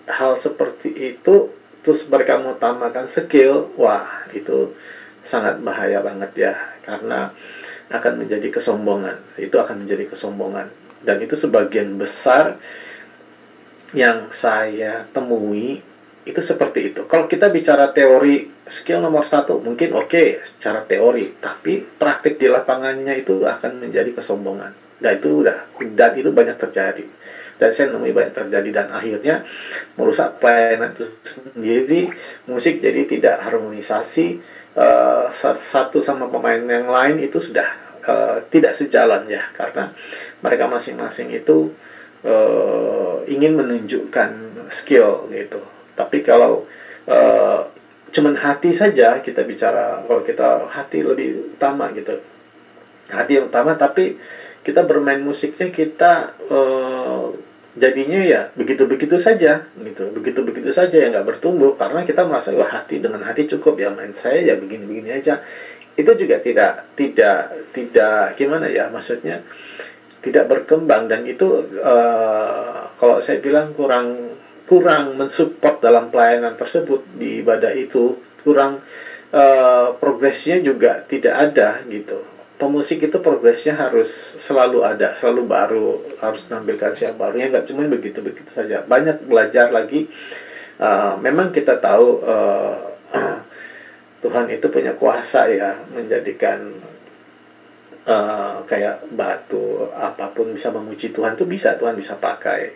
hal seperti itu, terus mereka mengutamakan skill, wah itu sangat bahaya banget ya. Karena akan menjadi kesombongan. Itu akan menjadi kesombongan. Dan itu sebagian besar yang saya temui itu seperti itu. Kalau kita bicara teori, skill nomor 1 mungkin oke, secara teori, tapi praktik di lapangannya itu akan menjadi kesombongan. Dan itu banyak terjadi. Dan saya nemui banyak terjadi, dan akhirnya merusak pelayanan itu sendiri. Musik jadi tidak harmonisasi, satu sama pemain yang lain itu sudah tidak sejalan ya, karena mereka masing-masing itu ingin menunjukkan skill gitu. Tapi kalau cuman hati saja kita bicara, kalau kita hati lebih utama gitu, hati yang utama, tapi kita bermain musiknya kita jadinya ya begitu-begitu saja gitu, begitu-begitu saja ya, nggak bertumbuh, karena kita merasa wah dengan hati cukup ya, main saya ya begini-begini aja. Itu juga tidak gimana ya, maksudnya tidak berkembang. Dan itu kalau saya bilang kurang mensupport dalam pelayanan tersebut, di ibadah itu kurang, progresnya juga tidak ada gitu. Pemusik itu progresnya harus selalu ada, selalu baru, harus menampilkan siapa barunya, nggak cuma begitu-begitu saja. Banyak belajar lagi. Memang kita tahu Tuhan itu punya kuasa ya, menjadikan kayak batu apapun bisa memuji Tuhan, tuh bisa, Tuhan bisa pakai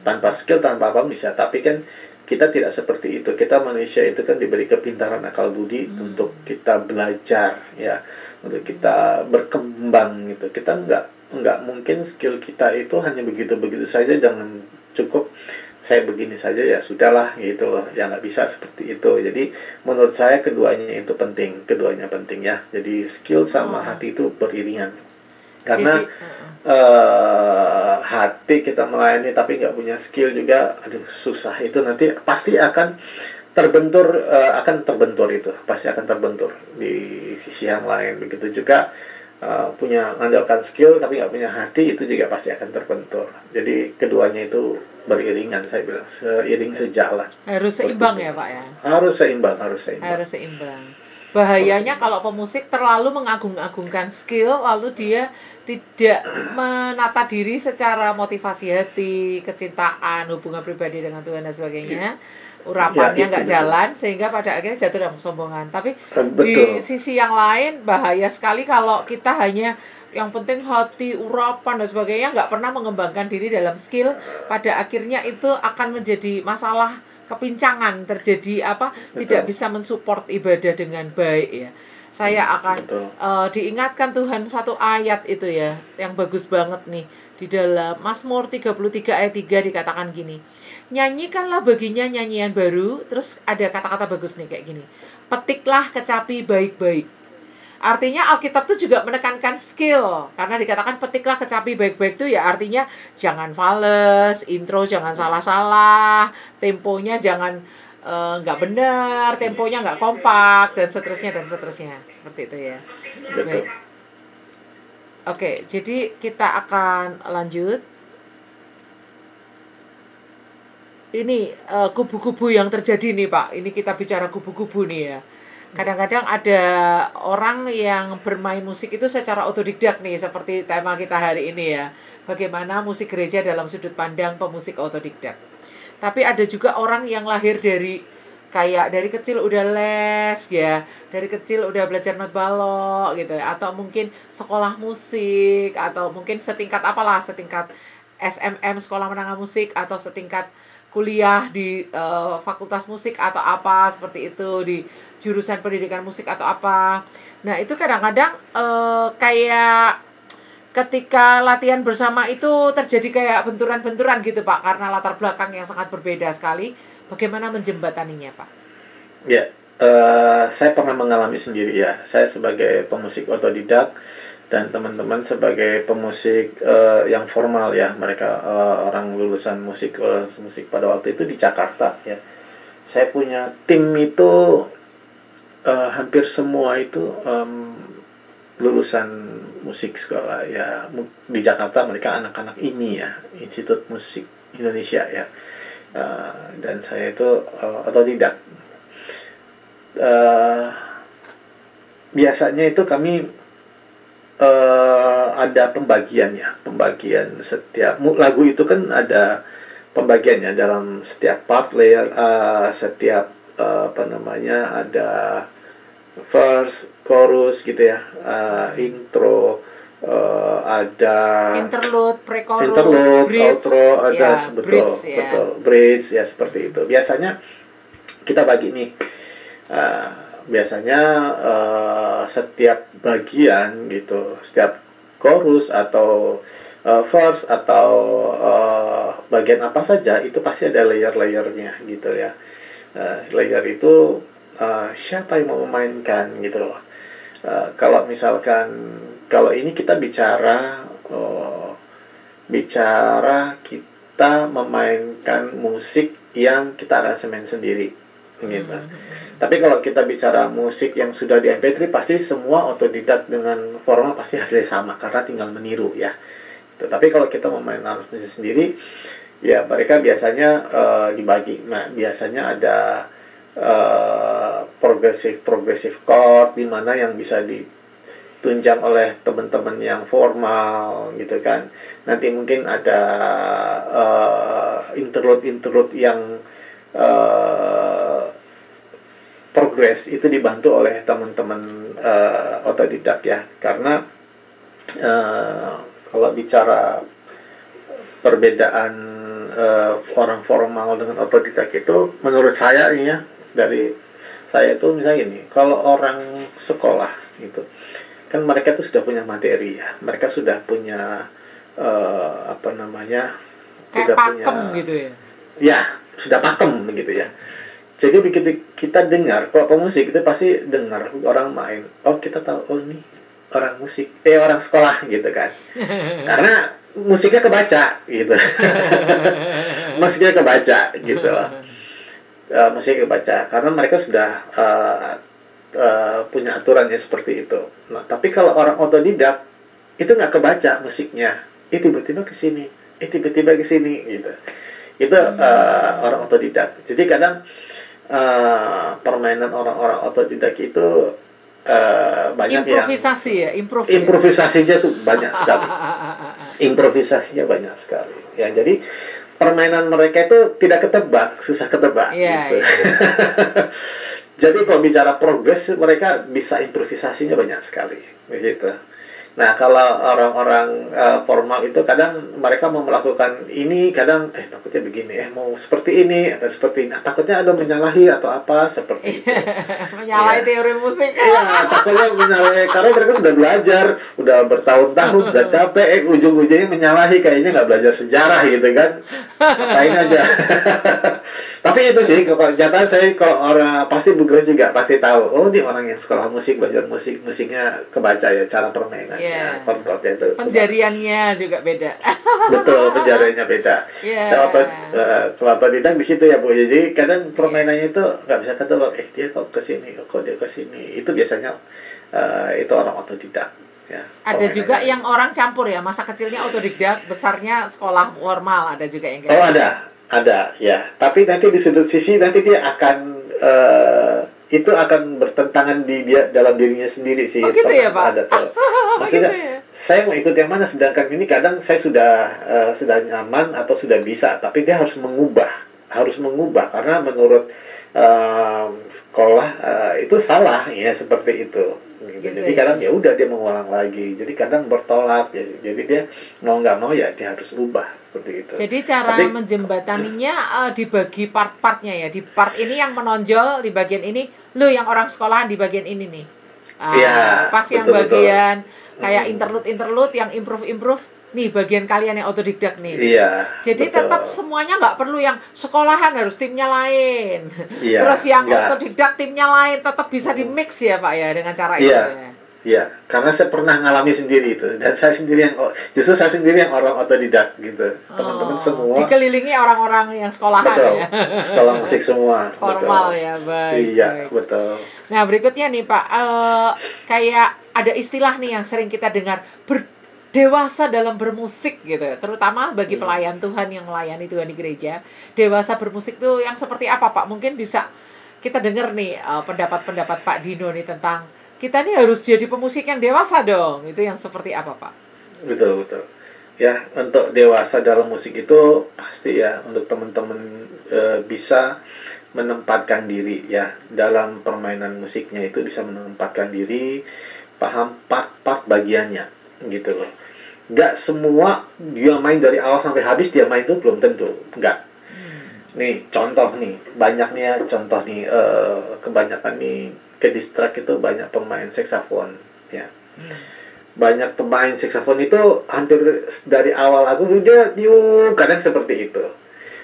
tanpa skill, tanpa apa bisa. Tapi kan kita tidak seperti itu. Kita manusia itu kan diberi kepintaran akal budi untuk kita belajar ya, untuk kita berkembang gitu. Kita nggak mungkin skill kita itu hanya begitu-begitu saja, dengan cukup saya begini saja ya sudahlah gitu loh, ya nggak bisa seperti itu. Jadi menurut saya keduanya itu penting, keduanya penting ya. Jadi skill sama hati itu beriringan, karena hati kita melayani tapi nggak punya skill juga, aduh susah, itu nanti pasti akan terbentur, itu pasti akan terbentur di sisi yang lain. Begitu juga punya mengandalkan skill tapi nggak punya hati, itu juga pasti akan terbentur. Jadi keduanya itu beriringan, saya bilang seiring sejalan, harus seimbang ya Pak ya, harus seimbang. Bahayanya kalau pemusik terlalu mengagung-agungkan skill, lalu dia tidak menata diri secara motivasi hati, kecintaan, hubungan pribadi dengan Tuhan dan sebagainya, urapannya nggak jalan, sehingga pada akhirnya jatuh dalam kesombongan. Tapi di sisi yang lain bahaya sekali kalau kita hanya yang penting hati, urapan dan sebagainya, nggak pernah mengembangkan diri dalam skill. Pada akhirnya itu akan menjadi masalah, kepincangan terjadi tidak bisa mensupport ibadah dengan baik ya. Saya akan diingatkan Tuhan satu ayat itu ya, yang bagus banget nih, di dalam Mazmur 33 ayat 3 dikatakan gini, nyanyikanlah baginya nyanyian baru. Terus ada kata-kata bagus nih kayak gini, petiklah kecapi baik-baik. Artinya Alkitab tuh juga menekankan skill, karena dikatakan petiklah kecapi baik-baik itu ya artinya jangan fales, intro jangan salah-salah, temponya jangan nggak benar, temponya nggak kompak, dan seterusnya seperti itu ya. Baik. Oke, jadi kita akan lanjut. Ini kubu-kubu yang terjadi nih Pak, ini kita bicara kubu-kubu nih ya. Kadang-kadang ada orang yang bermain musik itu secara otodidak nih, seperti tema kita hari ini ya. Bagaimana musik gereja dalam sudut pandang pemusik otodidak. Tapi ada juga orang yang lahir dari kecil udah les ya, dari kecil udah belajar not balok gitu ya, atau mungkin sekolah musik, atau mungkin setingkat SMM sekolah menengah musik, atau setingkat kuliah di fakultas musik atau apa seperti itu, di jurusan pendidikan musik atau apa. Nah itu kadang-kadang kayak ketika latihan bersama itu terjadi kayak benturan-benturan gitu Pak, karena latar belakang yang sangat berbeda sekali. Bagaimana menjembataninya Pak? Ya, saya pernah mengalami sendiri ya. Saya sebagai pemusik otodidak dan teman-teman sebagai pemusik yang formal ya, mereka orang lulusan musik pada waktu itu di Jakarta ya. Saya punya tim itu hampir semua itu lulusan musik sekolah ya di Jakarta. Mereka anak-anak IMI ya, Institut Musik Indonesia ya, dan saya itu otodidak. Biasanya itu kami ada pembagian setiap lagu itu kan ada pembagiannya dalam setiap part layer, setiap ada verse, chorus gitu ya, intro, ada interlude, pre-chorus, bridge, outro, ada ya, betul, bridge ya, seperti itu. Biasanya kita bagi nih, biasanya setiap bagian gitu, setiap chorus atau verse atau bagian apa saja itu pasti ada layer-layernya gitu ya. Layer itu siapa yang mau memainkan gitu loh. Kalau misalkan kalau ini kita bicara kita memainkan musik yang kita aransemen sendiri gitu. Tapi kalau kita bicara musik yang sudah di MP3 pasti semua otodidak dengan formal pasti hasilnya sama karena tinggal meniru ya. Tapi kalau kita memainkan musik sendiri ya mereka biasanya dibagi. Nah, biasanya ada progressive chord di mana yang bisa ditunjang oleh teman-teman yang formal gitu kan. Nanti mungkin ada interlude yang progress itu dibantu oleh teman-teman otodidak ya. Karena kalau bicara perbedaan orang formal dengan otodidak itu menurut saya ini ya, dari saya itu misalnya gini, kalau orang sekolah gitu kan mereka tuh sudah punya materi ya, mereka sudah punya apa namanya, Kayak sudah pakem punya, gitu ya. ya sudah pakem begitu ya. Jadi begitu kita dengar, kalau pemusik itu pasti dengar orang main, oh kita tahu, oh ini orang musik, orang sekolah gitu kan. Karena musiknya kebaca gitu. Musiknya kebaca gitu loh. Musiknya kebaca karena mereka sudah punya aturannya seperti itu. Nah, tapi kalau orang otodidak itu nggak kebaca musiknya, tiba-tiba ke sini, tiba-tiba ke sini gitu. Itu orang otodidak. Jadi kadang permainan orang-orang otodidak itu banyak improvisasi yang ya, improvisasinya tuh banyak sekali. Improvisasinya banyak sekali. Ya, jadi permainan mereka itu tidak ketebak, susah ketebak gitu. Jadi kalau bicara progres, mereka bisa improvisasinya banyak sekali gitu. Nah, kalau orang-orang formal itu kadang mereka mau melakukan ini, kadang takutnya begini, mau seperti ini atau seperti ini. Takutnya ada menyalahi atau apa seperti itu. Menyalahi teori musik. Iya, takutnya menyalahi karena mereka sudah belajar, udah bertahun-tahun, sudah capek, ujung-ujungnya menyalahi, kayaknya nggak belajar sejarah gitu kan. Ngapain aja. Tapi itu sih, kalau nyata saya kalau orang pasti Bu Grace juga pasti tahu, oh dia orang yang sekolah musik, belajar musik, musiknya kebaca ya, cara permainan. Chordnya itu penjariannya juga beda. Betul, penjariannya beda. Kalau otodidak di situ ya Bu. Jadi kadang permainannya itu nggak bisa ketebak. Dia kok kesini, kok dia kesini. Itu biasanya itu orang otodidak. Ya, ada juga yang orang campur ya, masa kecilnya otodidak, besarnya sekolah formal. Ada juga yang kayak ada ya. Tapi nanti di sudut sisi nanti dia akan itu akan bertentangan di dia dalam dirinya sendiri sih. Oh gitu ya Pak? Ada tuh. Maksudnya gitu ya? Saya mau ikut yang mana, sedangkan ini kadang saya sudah nyaman atau sudah bisa, tapi dia harus mengubah karena menurut sekolah itu salah ya, seperti itu. Gitu. Jadi kadang ya udah dia mengulang lagi. Jadi kadang bertolak ya. Jadi dia mau nggak mau ya dia harus ubah seperti itu. Jadi cara menjembataninya dibagi part-partnya ya. Di part ini yang menonjol di bagian ini, lu yang orang sekolahan di bagian ini nih. Pas yang bagian kayak interlude yang improve nih bagian kalian yang otodidak nih. Iya. Jadi tetap semuanya nggak perlu yang sekolahan harus timnya lain. Terus yang otodidak timnya lain, tetap bisa di mix ya Pak ya dengan cara itu ya. Iya, karena saya pernah ngalami sendiri itu, dan saya sendiri yang orang otodidak gitu. Teman-teman semua dikelilingi orang-orang yang sekolahan ya. Sekolah musik semua. Formal ya, baik. Iya, betul. Nah, berikutnya nih Pak, kayak ada istilah nih yang sering kita dengar, dewasa dalam bermusik gitu, terutama bagi pelayan Tuhan yang melayani Tuhan di gereja. Dewasa bermusik tuh yang seperti apa Pak? Mungkin bisa kita dengar nih pendapat-pendapat Pak Dino nih tentang kita nih harus jadi pemusik yang dewasa dong. Itu yang seperti apa Pak? Betul. Ya, untuk dewasa dalam musik itu pasti ya untuk teman-teman bisa menempatkan diri ya dalam permainan musiknya, itu bisa menempatkan diri, paham part-part bagiannya gitu loh. Nggak semua dia main dari awal sampai habis dia main itu belum tentu, nggak. Nih contoh nih, banyak nih ya contoh nih, kebanyakan nih ke distrak itu banyak pemain saksofon ya. Banyak pemain saksofon itu hampir dari awal lagu dia kadang seperti itu.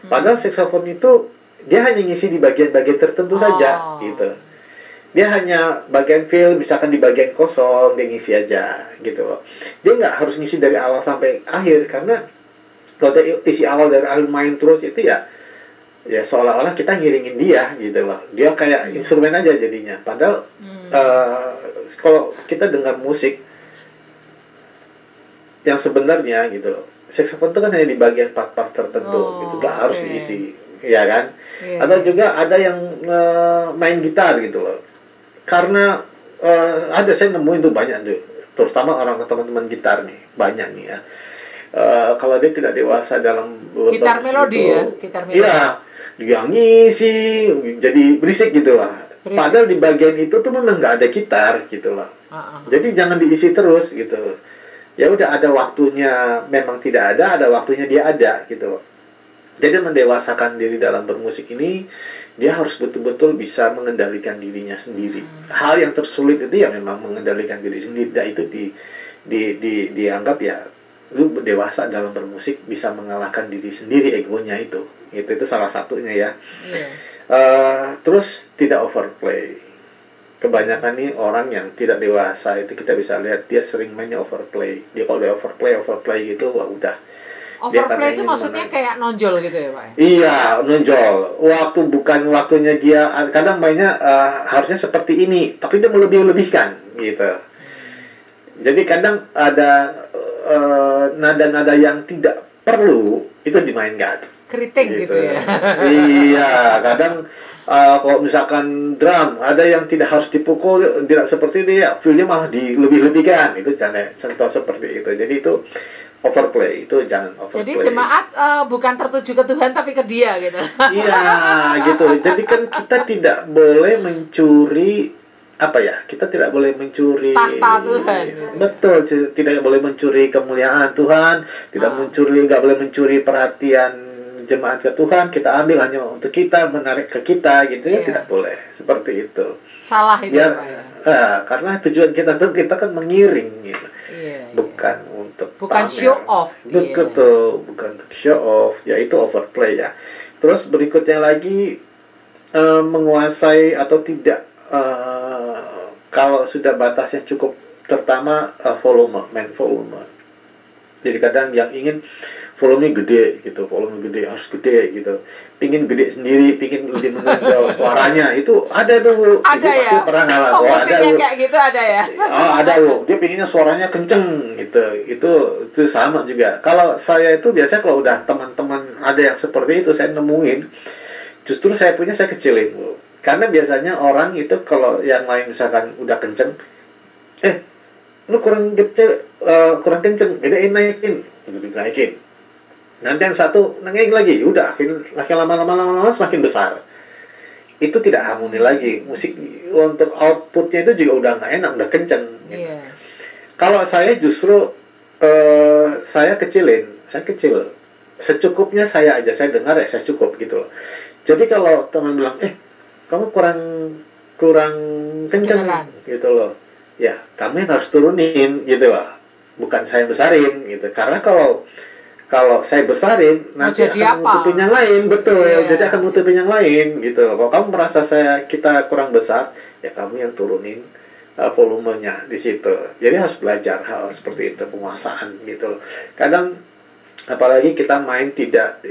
Padahal saksofon itu dia hanya ngisi di bagian-bagian tertentu saja gitu. Dia hanya bagian fill, misalkan di bagian kosong dia ngisi aja gitu loh. Dia nggak harus ngisi dari awal sampai akhir, karena kalau dia isi awal dari akhir main terus itu ya seolah-olah kita ngiringin dia gitu loh. Dia kayak instrumen aja jadinya. Padahal kalau kita dengar musik yang sebenarnya gitu loh, saksofon itu kan hanya di bagian part-part tertentu gitu, nggak harus diisi, ya kan? Atau juga ada yang main gitar gitu loh. Karena ada, saya nemuin tuh banyak tuh, terutama orang teman-teman gitar nih, banyak nih ya. Kalau dia tidak dewasa dalam gitar melodi ya, gitar melodi. Iya, dia ngisi jadi berisik gitu lah. Padahal di bagian itu tuh memang nggak ada gitar gitu loh. Jadi jangan diisi terus gitu. Ya udah, ada waktunya memang tidak ada waktunya dia ada gitu loh. Jadi mendewasakan diri dalam bermusik ini, dia harus betul-betul bisa mengendalikan dirinya sendiri. Hal yang tersulit itu ya memang mengendalikan diri sendiri. Dan itu dianggap ya, lu dewasa dalam bermusik bisa mengalahkan diri sendiri, egonya itu. Itu salah satunya ya. Terus tidak overplay. Kebanyakan nih orang yang tidak dewasa itu kita bisa lihat dia sering mainnya overplay. Dia kalau dia overplay gitu, wah udah. Overplay itu maksudnya kayak nonjol gitu ya, Pak? Iya, nonjol. Waktu bukan waktunya dia, kadang mainnya harusnya seperti ini, tapi dia melebih-lebihkan gitu. Jadi kadang ada nada-nada yang tidak perlu itu dimainkan. Keriting gitu ya. Iya, kadang kalau misalkan drum ada yang tidak harus dipukul, tidak seperti ini ya, feel-nya malah dilebih-lebihkan. Itu contoh seperti itu. Jadi itu overplay, itu jangan overplay. Jadi jemaat bukan tertuju ke Tuhan tapi ke dia gitu. Iya, gitu. Jadi kan kita tidak boleh mencuri kita tidak boleh mencuri tahta Tuhan. Betul, tidak boleh mencuri kemuliaan Tuhan, nggak boleh mencuri perhatian jemaat ke Tuhan, kita ambil hanya untuk kita, menarik ke kita gitu ya, tidak boleh seperti itu. Salah itu biar, Pak ya. Karena tujuan kita tuh kita kan mengiring gitu. Bukan untuk bukan pamer. show off. Betul, bukan untuk show off, yaitu overplay ya. Terus berikutnya lagi menguasai atau tidak, kalau sudah batasnya cukup, terutama volume. Jadi kadang yang ingin volume gede gitu, harus gede gitu, pingin gede sendiri, pingin lebih menonjol suaranya, itu ada tuh. Ada Ibu pasti pernah ngalamin. musiknya ada kayak gitu ada ya. Ada dia pinginnya suaranya kenceng gitu, itu sama juga. Kalau saya itu biasanya kalau udah teman-teman ada yang seperti itu, saya nemuin, justru saya kecilin Bu. Karena biasanya orang itu kalau yang lain misalkan udah kenceng, lu kurang kenceng, gedein, naikin. Nanti yang satu nengeng lagi, udah makin lama semakin besar. Itu tidak harmoni lagi. Musik untuk outputnya itu juga udah nggak enak, udah kenceng. Gitu. Kalau saya justru saya kecil, secukupnya saya dengar ya saya cukup gitu loh. Jadi kalau teman bilang, kamu kurang kenceng gitu loh, ya kamu yang harus turunin gitu loh, bukan saya besarin gitu. Karena kalau saya besarin nanti akan nutupin yang lain, betul. Jadi akan nutupin yang lain gitu loh. Kalau kamu merasa kita kurang besar, ya kamu yang turunin volumenya di situ. Jadi harus belajar hal seperti itu, penguasaan gitu loh. Kadang apalagi kita main tidak,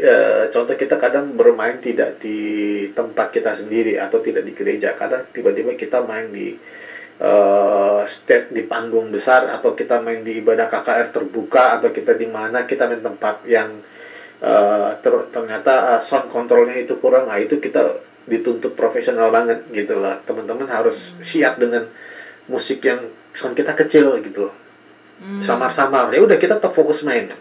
contoh kita kadang bermain tidak di tempat kita sendiri atau tidak di gereja. Kadang tiba-tiba kita main di stage di panggung besar, atau kita main di ibadah KKR terbuka, atau kita di mana kita main tempat yang ternyata sound controlnya itu kurang, itu kita dituntut profesional banget gitu lah. Teman-teman harus siap dengan musik yang sound kita kecil gitu loh, samar-samar. Ya udah kita tetap fokus main,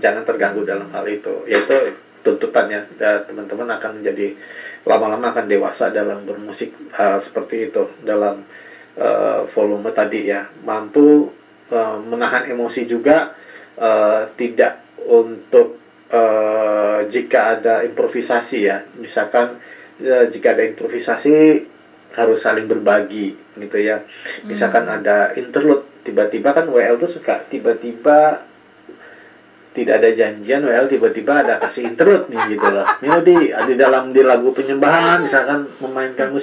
jangan terganggu dalam hal itu. Yaitu tuntutannya, teman-teman akan menjadi lama-lama akan dewasa dalam bermusik seperti itu, dalam volume tadi ya, mampu menahan emosi juga, tidak untuk jika ada improvisasi ya, misalkan jika ada improvisasi harus saling berbagi gitu ya. Misalkan ada interlude, tiba-tiba kan WL tuh suka tiba-tiba tidak ada janjian, WL tiba-tiba ada kasih interlude nih gitu loh, melodi di lagu penyembahan misalkan memainkan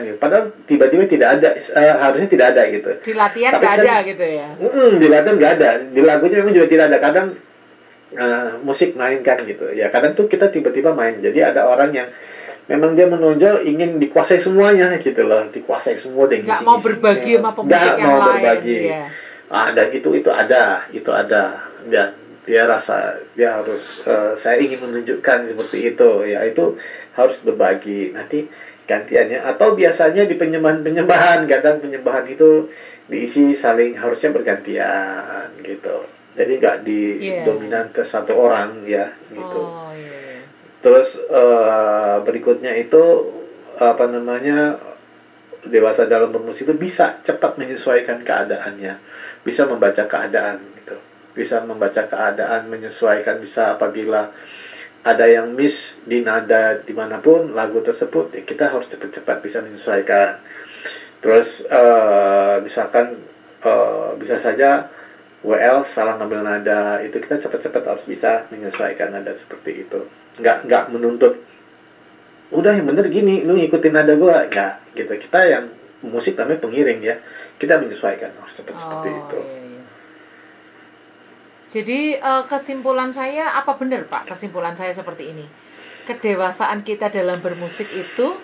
gitu, padahal tiba-tiba tidak ada, harusnya tidak ada gitu. Di latihan nggak ada gitu ya. Di latihan nggak ada, di lagunya memang juga tidak ada. Kadang musik mainkan gitu ya, kadang tuh kita tiba-tiba main. Jadi ada orang yang memang dia menonjol, ingin dikuasai semuanya gitu loh, dikuasai semua deh. Nggak mau berbagi sama pemusik yang lain. Berbagi. Ya. Dan itu ada. Dan dia rasa dia harus, saya ingin menunjukkan seperti itu ya, itu harus berbagi. Nanti gantiannya, atau biasanya di penyembahan, kadang penyembahan itu diisi saling, harusnya bergantian gitu. Jadi nggak dominan ke satu orang ya gitu. Terus berikutnya itu dewasa dalam bermusik itu bisa cepat menyesuaikan keadaannya, bisa membaca keadaan gitu. Bisa membaca keadaan, menyesuaikan, bisa apabila ada yang miss di nada dimanapun lagu tersebut, ya kita harus cepat-cepat bisa menyesuaikan. Terus misalkan bisa saja WL salah ngambil nada, itu kita cepat-cepat harus bisa menyesuaikan nada seperti itu. Nggak menuntut udah yang bener gini, lu ngikutin nada gua, nggak gitu. Kita yang musik namanya pengiring ya, kita menyesuaikan harus cepat seperti itu. Iya, iya. Jadi kesimpulan saya apa benar Pak? Kesimpulan saya seperti ini. Kedewasaan kita dalam bermusik itu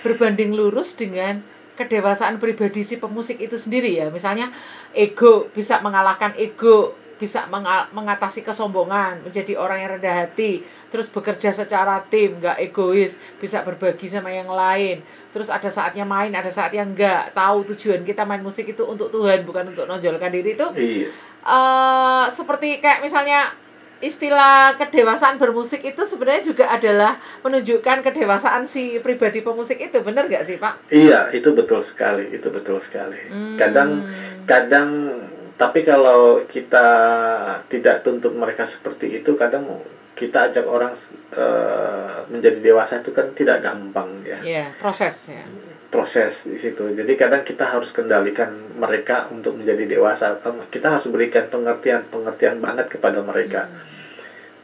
berbanding lurus dengan kedewasaan pribadi si pemusik itu sendiri ya. Misalnya ego bisa mengalahkan ego, bisa mengatasi kesombongan, menjadi orang yang rendah hati, terus bekerja secara tim, nggak egois, bisa berbagi sama yang lain. Terus ada saatnya main, ada saatnya enggak. Tahu tujuan kita main musik itu untuk Tuhan, bukan untuk nonjolkan diri itu. Iya. Seperti kayak misalnya istilah kedewasaan bermusik itu sebenarnya juga adalah menunjukkan kedewasaan si pribadi pemusik itu, benar nggak sih Pak? Iya, itu betul sekali, itu betul sekali. Kadang tapi kalau kita tidak tuntut mereka seperti itu, kadang kita ajak orang menjadi dewasa itu kan tidak gampang ya. Iya, proses ya. Proses di situ. Jadi kadang kita harus kendalikan mereka untuk menjadi dewasa. Kita harus berikan pengertian banget kepada mereka.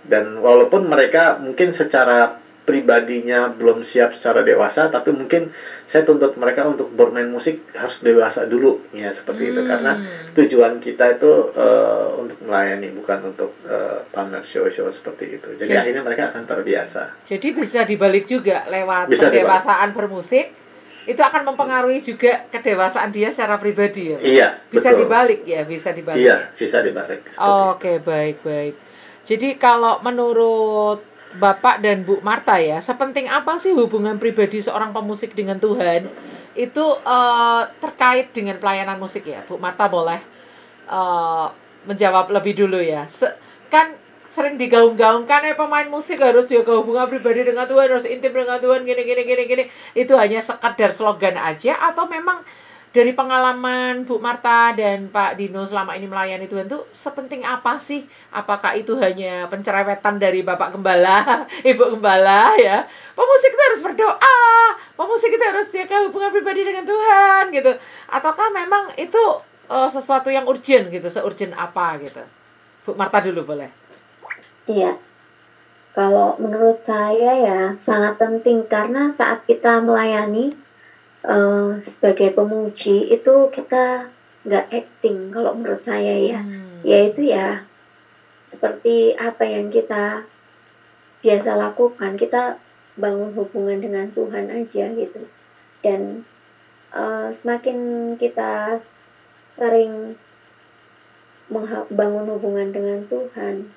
Dan walaupun mereka mungkin secara pribadinya belum siap secara dewasa, tapi mungkin saya tuntut mereka untuk bermain musik harus dewasa dulu ya, seperti itu, karena tujuan kita itu untuk melayani, bukan untuk pamer show-show seperti itu. Jadi akhirnya mereka akan terbiasa. Jadi bisa dibalik juga lewat pendewasaan bermusik, itu akan mempengaruhi juga kedewasaan dia secara pribadi ya. Iya, bisa betul. Dibalik ya, bisa dibalik. Iya, bisa dibalik. Oke, baik. Jadi kalau menurut Bapak dan Bu Marta ya, sepenting apa sih hubungan pribadi seorang pemusik dengan Tuhan itu terkait dengan pelayanan musik ya? Bu Marta boleh menjawab lebih dulu ya. Kan sering digaung-gaungkan pemain musik harus jaga hubungan pribadi dengan Tuhan, harus intim dengan Tuhan, gini. Itu hanya sekadar slogan aja atau memang dari pengalaman Bu Marta dan Pak Dino selama ini melayani Tuhan tuh sepenting apa sih? Apakah itu hanya pencerewetan dari Bapak Gembala, Ibu Gembala ya? Pemusik itu harus berdoa, pemusik itu harus jaga hubungan pribadi dengan Tuhan gitu. Ataukah memang itu sesuatu yang urgent gitu, seurgent apa gitu? Bu Marta dulu boleh. Iya, kalau menurut saya ya sangat penting, karena saat kita melayani sebagai pemuji itu kita nggak acting kalau menurut saya ya, yaitu ya seperti apa yang kita biasa lakukan, kita bangun hubungan dengan Tuhan aja gitu. Dan semakin kita sering membangun hubungan dengan Tuhan,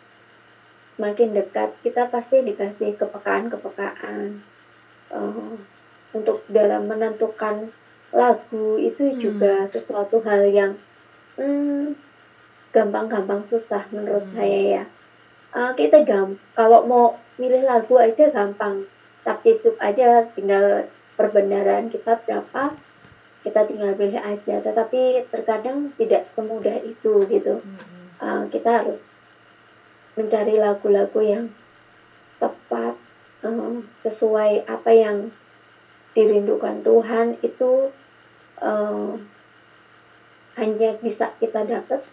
semakin dekat kita pasti dikasih kepekaan untuk dalam menentukan lagu itu juga sesuatu hal yang gampang-gampang susah menurut saya ya. Kita kalau mau milih lagu aja gampang, tap-tip aja, tinggal perbendaharaan kita berapa, kita tinggal pilih aja. Tetapi terkadang tidak semudah itu gitu. Kita harus mencari lagu-lagu yang tepat, sesuai apa yang dirindukan Tuhan. Itu hanya bisa kita dapat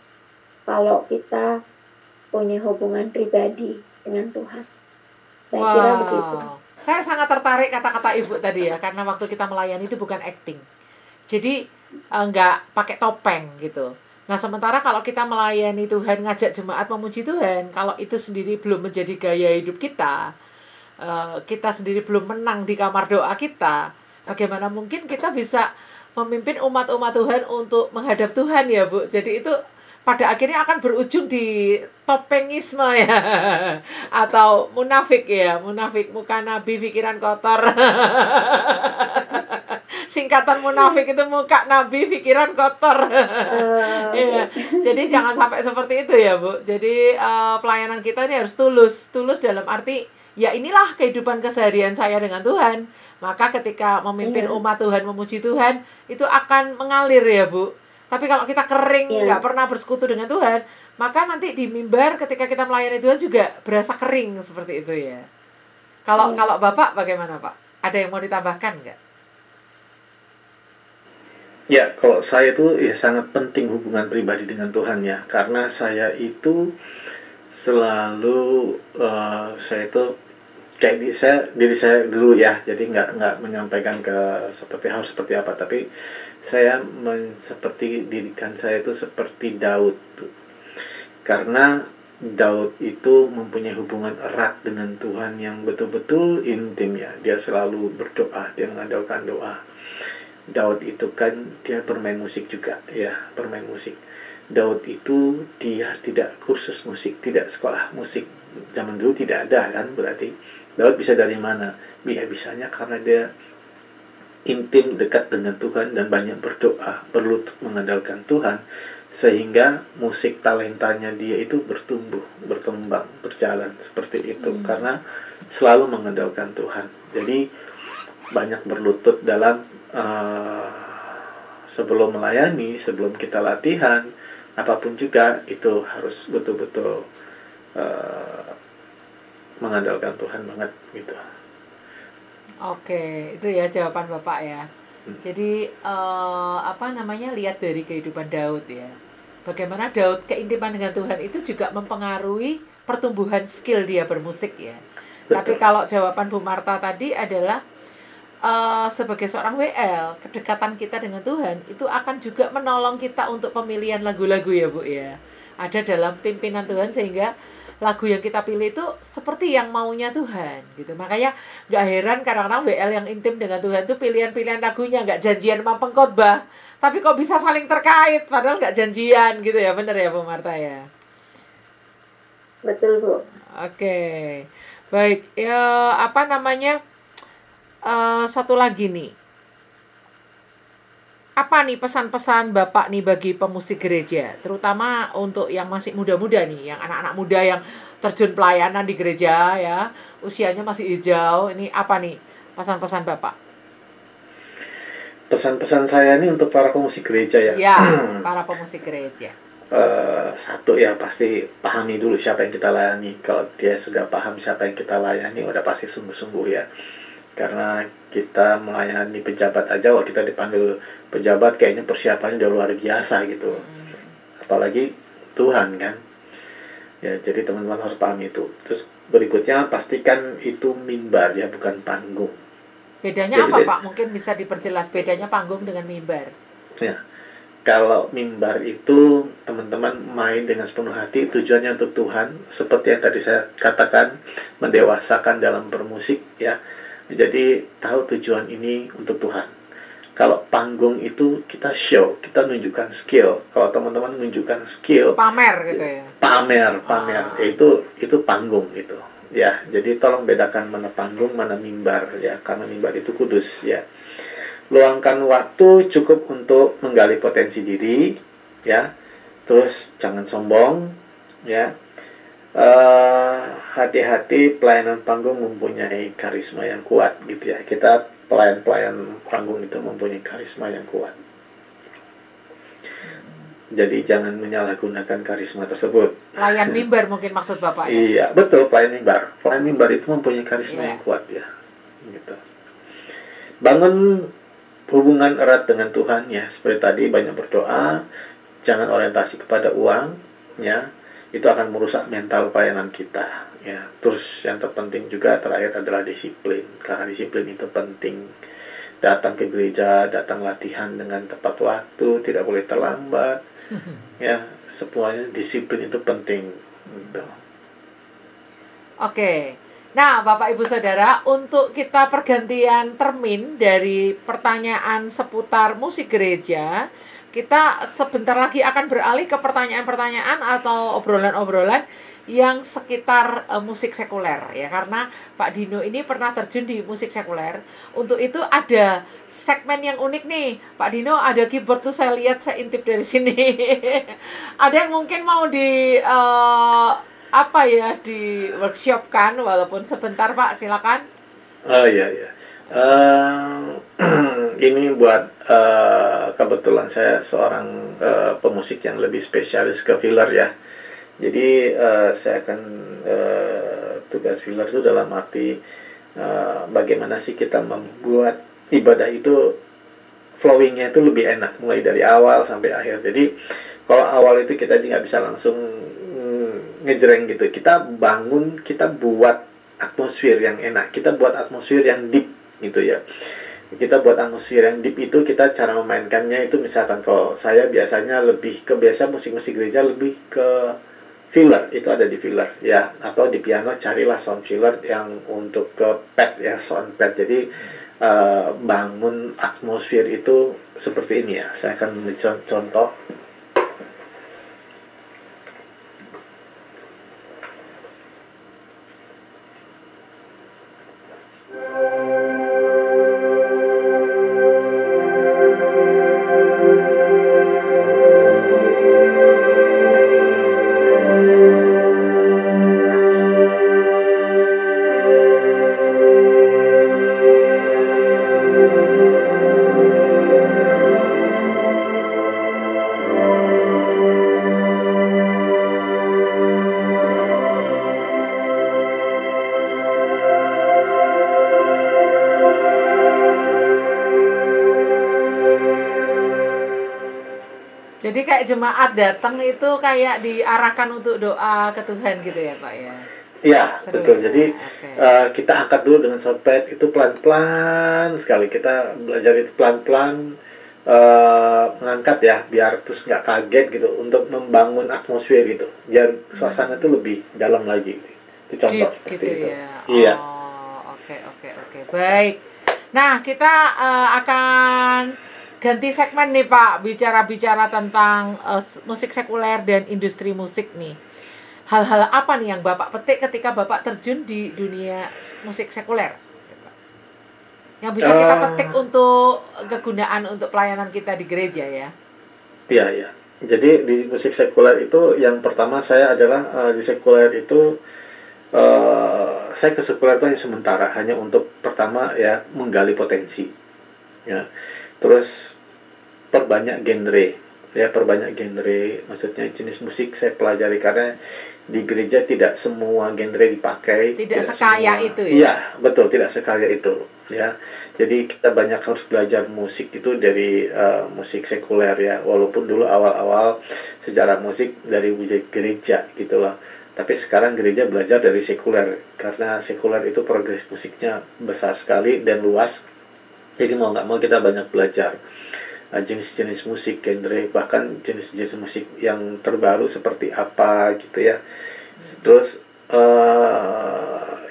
kalau kita punya hubungan pribadi dengan Tuhan. Saya kira begitu. Saya sangat tertarik kata-kata Ibu tadi ya, karena waktu kita melayani itu bukan acting. Jadi nggak pakai topeng gitu. Nah, sementara kalau kita melayani Tuhan, ngajak jemaat memuji Tuhan, kalau itu sendiri belum menjadi gaya hidup kita, kita sendiri belum menang di kamar doa kita, bagaimana mungkin kita bisa memimpin umat-umat Tuhan untuk menghadap Tuhan ya Bu? Jadi itu pada akhirnya akan berujung di topengisme ya, atau munafik ya, munafik muka nabi pikiran kotor. Singkatan munafik itu muka nabi pikiran kotor. Ya. Jadi jangan sampai seperti itu ya Bu. Jadi pelayanan kita ini harus tulus dalam arti ya inilah kehidupan keseharian saya dengan Tuhan. Maka ketika memimpin umat Tuhan memuji Tuhan itu akan mengalir ya Bu. Tapi kalau kita kering, nggak pernah bersekutu dengan Tuhan, maka nanti di mimbar ketika kita melayani Tuhan juga berasa kering seperti itu ya. Kalau Bapak bagaimana Pak? Ada yang mau ditambahkan nggak? Ya, kalau saya itu ya sangat penting hubungan pribadi dengan Tuhan ya, karena saya itu selalu saya itu kayak diri saya dulu ya, jadi nggak menyampaikan harus seperti apa, tapi saya seperti dirikan saya itu seperti Daud, karena Daud itu mempunyai hubungan erat dengan Tuhan yang betul-betul intim ya. Dia selalu berdoa, dia mengandalkan doa. Daud itu kan dia bermain musik juga ya, bermain musik. Daud itu dia tidak kursus musik, tidak sekolah musik. Zaman dulu tidak ada kan, berarti Daud bisa dari mana? Ya bisanya karena dia intim dekat dengan Tuhan dan banyak berdoa, berlutut mengandalkan Tuhan, sehingga musik talentanya dia itu bertumbuh, berkembang, berjalan seperti itu karena selalu mengandalkan Tuhan. Jadi banyak berlutut dalam sebelum melayani, sebelum kita latihan, apapun juga itu harus betul-betul mengandalkan Tuhan banget gitu. Oke, itu ya jawaban Bapak ya. Jadi lihat dari kehidupan Daud ya. Bagaimana Daud keintiman dengan Tuhan itu juga mempengaruhi pertumbuhan skill dia bermusik ya. Betul. Tapi kalau jawaban Bu Marta tadi adalah sebagai seorang WL, kedekatan kita dengan Tuhan itu akan juga menolong kita untuk pemilihan lagu-lagu ya Bu ya. Ada dalam pimpinan Tuhan sehingga lagu yang kita pilih itu seperti yang maunya Tuhan gitu. Makanya nggak heran kadang-kadang WL yang intim dengan Tuhan itu pilihan-pilihan lagunya nggak janjian sama pengkhotbah, tapi kok bisa saling terkait padahal nggak janjian gitu ya. Bener ya Bu Marta ya? Betul Bu. Oke, baik ya. Satu lagi nih, apa nih pesan-pesan Bapak nih bagi pemusik gereja, terutama untuk yang masih muda-muda nih, yang anak-anak muda yang terjun pelayanan di gereja ya, usianya masih hijau. Ini apa nih pesan-pesan Bapak? Pesan-pesan saya ini untuk para pemusik gereja ya. Ya, para pemusik gereja. Satu ya, pasti pahami dulu siapa yang kita layani. Kalau dia sudah paham siapa yang kita layani, udah pasti sungguh-sungguh ya. Karena kita melayani pejabat aja, kalau kita dipanggil pejabat kayaknya persiapannya udah luar biasa gitu. Apalagi Tuhan kan. Ya, jadi teman-teman harus paham itu. Terus berikutnya pastikan itu mimbar ya, bukan panggung. Bedanya apa Pak? Mungkin bisa diperjelas bedanya panggung dengan mimbar. Ya. Kalau mimbar itu teman-teman main dengan sepenuh hati, tujuannya untuk Tuhan, seperti yang tadi saya katakan, mendewasakan dalam bermusik ya. Jadi tahu tujuan ini untuk Tuhan. Kalau panggung itu kita show, kita nunjukkan skill. Kalau teman-teman menunjukkan skill, pamer gitu ya. Pamer. Itu panggung itu. Ya, jadi tolong bedakan mana panggung, mana mimbar ya, karena mimbar itu kudus ya. Luangkan waktu cukup untuk menggali potensi diri ya. Terus jangan sombong ya. Hati-hati, pelayanan panggung mempunyai karisma yang kuat gitu ya. Kita pelayan-pelayan panggung itu mempunyai karisma yang kuat. Jadi jangan menyalahgunakan karisma tersebut. Pelayan mimbar mungkin maksud Bapak ya? Iya, betul, pelayan mimbar. Pelayan mimbar itu mempunyai karisma yang kuat ya. Gitu. Bangun hubungan erat dengan Tuhan ya. Seperti tadi, banyak berdoa, jangan orientasi kepada uang ya. Itu akan merusak mental pelayanan kita ya. Terus yang terpenting juga terakhir adalah disiplin, karena disiplin itu penting. Datang ke gereja, datang latihan dengan tepat waktu, tidak boleh terlambat ya. Semuanya disiplin itu penting gitu. Oke. Nah, Bapak Ibu Saudara, untuk kita pergantian termin dari pertanyaan seputar musik gereja, kita sebentar lagi akan beralih ke pertanyaan-pertanyaan atau obrolan-obrolan yang sekitar musik sekuler ya, karena Pak Dino ini pernah terjun di musik sekuler. Untuk itu ada segmen yang unik nih. Pak Dino ada keyboard tuh, saya lihat, saya intip dari sini. Ada yang mungkin mau di di workshop kan, walaupun sebentar Pak, silakan. Oh iya. Ini buat kebetulan saya seorang pemusik yang lebih spesialis ke filler ya. Jadi saya akan tugas filler itu dalam arti bagaimana sih kita membuat ibadah itu flowingnya itu lebih enak mulai dari awal sampai akhir. Jadi kalau awal itu kita nggak bisa langsung ngejreng gitu, kita bangun, kita buat atmosfer yang enak, kita buat atmosfer yang deep gitu ya. Kita buat atmosfer yang deep itu, kita cara memainkannya itu misalkan kalau saya biasanya lebih ke biasa musik-musik gereja lebih ke filler, itu ada di filler ya, atau di piano carilah sound filler yang untuk ke pad ya, sound pad. Jadi bangun atmosfer itu seperti ini ya. Saya akan memberi contoh. Jadi kayak jemaat datang itu kayak diarahkan untuk doa ke Tuhan gitu ya Pak ya? Iya, Seru betul. ya? Jadi Oke. kita angkat dulu dengan soundpad itu pelan-pelan sekali. Kita belajar itu pelan-pelan mengangkat ya, biar terus nggak kaget gitu, untuk membangun atmosfer gitu, biar suasana itu lebih dalam lagi. Itu contoh Deep seperti gitu itu. ya. Iya. Oh, oke. Baik. Nah, kita akan ganti segmen nih Pak, bicara-bicara tentang musik sekuler dan industri musik nih. Hal-hal apa nih yang Bapak petik ketika Bapak terjun di dunia musik sekuler? Yang bisa kita petik untuk kegunaan untuk pelayanan kita di gereja ya? Iya, iya. Jadi di musik sekuler itu yang pertama saya adalah di sekuler itu saya ke sekuler itu hanya sementara, hanya untuk pertama ya menggali potensi. Ya. Terus perbanyak genre, maksudnya jenis musik saya pelajari, karena di gereja tidak semua genre dipakai, Tidak sekaya semua, itu ya? iya betul, tidak sekaya itu ya. Jadi kita banyak harus belajar musik itu dari musik sekuler ya, walaupun dulu awal-awal sejarah musik dari musik gereja gitu loh. Tapi sekarang gereja belajar dari sekuler, karena sekuler itu progres musiknya besar sekali dan luas. Jadi mau nggak mau kita banyak belajar jenis-jenis musik, genre, bahkan jenis-jenis musik yang terbaru seperti apa gitu ya. Terus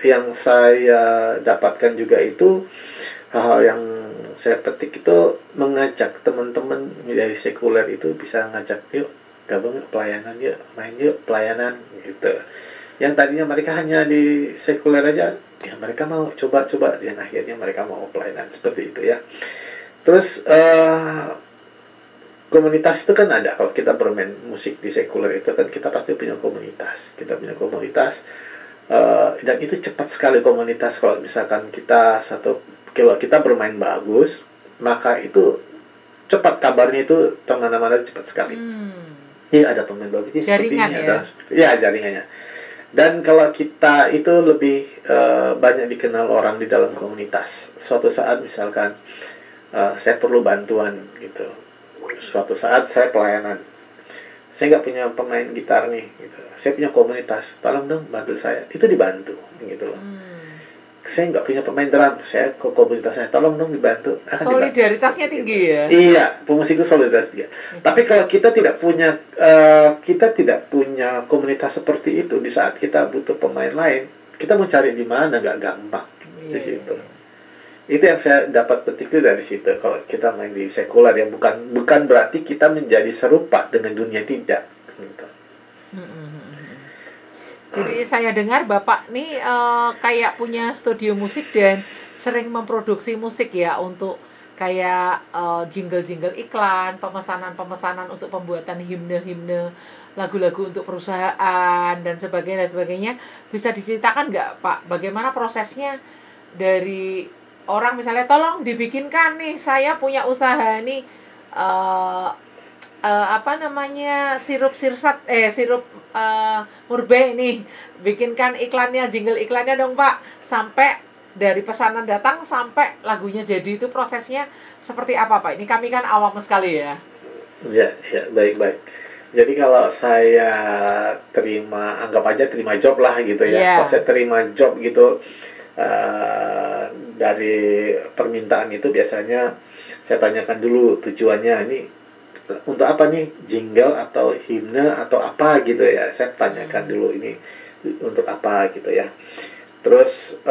yang saya dapatkan juga itu hal-hal yang saya petik itu mengajak teman-teman dari sekuler itu bisa ngajak, yuk gabung yuk pelayanan, yuk main yuk pelayanan gitu. Yang tadinya mereka hanya di sekuler aja, ya mereka mau coba-coba, dan akhirnya mereka mau pelayanan seperti itu ya. Terus komunitas itu kan ada. Kalau kita bermain musik di sekuler itu kan kita pasti punya komunitas. Dan itu cepat sekali komunitas. Kalau misalkan kalau kita bermain bagus, maka itu cepat kabarnya itu kemana-mana cepat sekali. Ya ada pemain bagus ini seperti ini, ada ya jaringannya. Dan kalau kita itu lebih banyak dikenal orang di dalam komunitas. Suatu saat misalkan saya perlu bantuan gitu. Suatu saat saya pelayanan, saya nggak punya pemain gitar nih gitu. Saya punya komunitas, tolong dong bantu saya. Itu dibantu gitu loh. Saya nggak punya pemain drum, saya ke komunitas saya, tolong dong dibantu. Solidaritasnya tinggi ya? Iya, pemusik itu solidaritas tinggi. Tapi kalau kita tidak punya komunitas seperti itu, di saat kita butuh pemain lain, kita mau cari di mana nggak gampang di situ. Itu yang saya dapat petik itu dari situ. Kalau kita main di sekuler ya, bukan berarti kita menjadi serupa dengan dunia, tidak gitu. Jadi saya dengar Bapak nih kayak punya studio musik dan sering memproduksi musik ya, untuk kayak jingle-jingle iklan, pemesanan untuk pembuatan himne-himne, lagu-lagu untuk perusahaan dan sebagainya. Bisa diceritakan nggak Pak, bagaimana prosesnya dari orang misalnya, tolong dibikinkan nih, saya punya usaha nih sirup murbe nih, bikinkan iklannya, jingle iklannya dong Pak, sampai dari pesanan datang sampai lagunya jadi itu prosesnya seperti apa Pak? Ini kami kan awam sekali ya. Ya, baik. Jadi kalau saya anggap aja terima job lah gitu ya. Yeah. Kalau saya terima job gitu, dari permintaan itu biasanya saya tanyakan dulu tujuannya, ini untuk apa nih, jingle atau himne atau apa gitu ya. Saya tanyakan dulu ini untuk apa gitu ya. Terus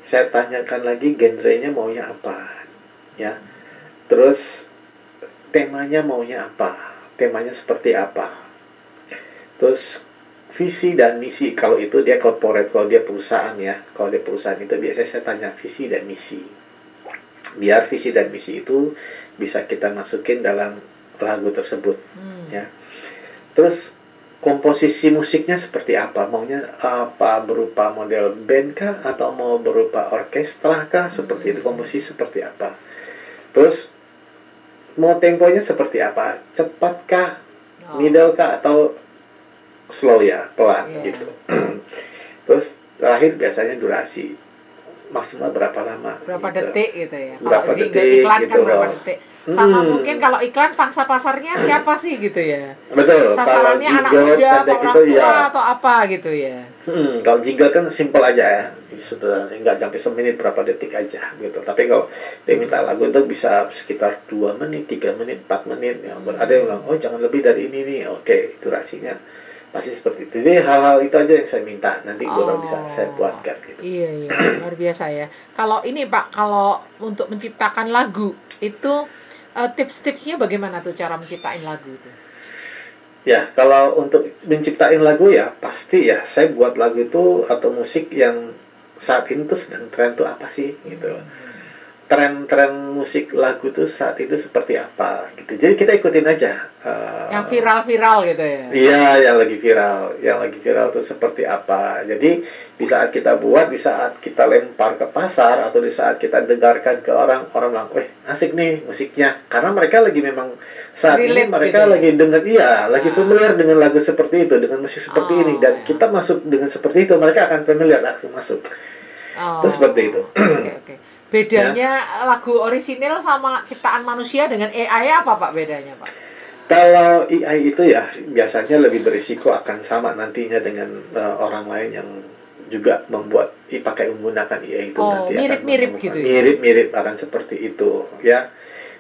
saya tanyakan lagi genrenya maunya apa ya. Terus temanya maunya apa, temanya seperti apa. Terus visi dan misi, kalau itu dia corporate, kalau dia perusahaan ya, kalau dia perusahaan itu biasanya saya tanya visi dan misi, biar visi dan misi itu bisa kita masukin dalam lagu tersebut ya. Terus komposisi musiknya seperti apa, maunya apa, berupa model band kah atau mau berupa orkestra kah, seperti itu, komposisi seperti apa. Terus mau temponya seperti apa, cepat kah, middle kah, atau slow ya, pelan gitu. Terus terakhir biasanya durasi, maksimal berapa lama, berapa gitu. detik gitu ya. Berapa Kalau detik iklan gitu kan berapa loh. detik. Sama mungkin kalau iklan pangsa pasarnya siapa sih gitu ya. Betul. Sasarannya anak muda atau orang tua atau apa gitu ya. Kalau jingle kan simple aja ya, sudah nggak sampai semenit, berapa detik aja gitu. Tapi kalau dia minta lagu itu bisa sekitar 2 menit, 3 menit, 4 menit ya. Ada yang bilang, oh jangan lebih dari ini nih. Oke, durasinya pasti seperti itu. Jadi hal-hal itu aja yang saya minta, nanti baru bisa saya buatkan gitu. Iya, luar biasa ya. Kalau ini Pak, kalau untuk menciptakan lagu itu tips-tipsnya bagaimana tuh cara menciptain lagu itu? Ya, kalau untuk menciptain lagu ya pasti ya saya buat lagu itu atau musik yang saat ini tuh sedang tren tuh apa sih gitu. Tren musik lagu tuh saat itu seperti apa gitu. Jadi kita ikutin aja. Yang viral-viral gitu ya. Iya, yang lagi viral tuh seperti apa. Jadi di saat kita buat, di saat kita lempar ke pasar atau di saat kita dengarkan ke orang bilang, asik nih musiknya. Karena mereka lagi memang saat ini mereka gitu lagi dengar, lagi familiar dengan lagu seperti itu, dengan musik seperti ini, dan kita masuk dengan seperti itu, mereka akan familiar, langsung masuk. Itu seperti itu. Okay. Bedanya lagu orisinil sama ciptaan manusia dengan AI apa Pak bedanya Pak? Kalau AI itu ya biasanya lebih berisiko akan sama nantinya dengan orang lain yang juga menggunakan AI itu nanti mirip-mirip gitu ya? Mirip-mirip akan seperti itu ya.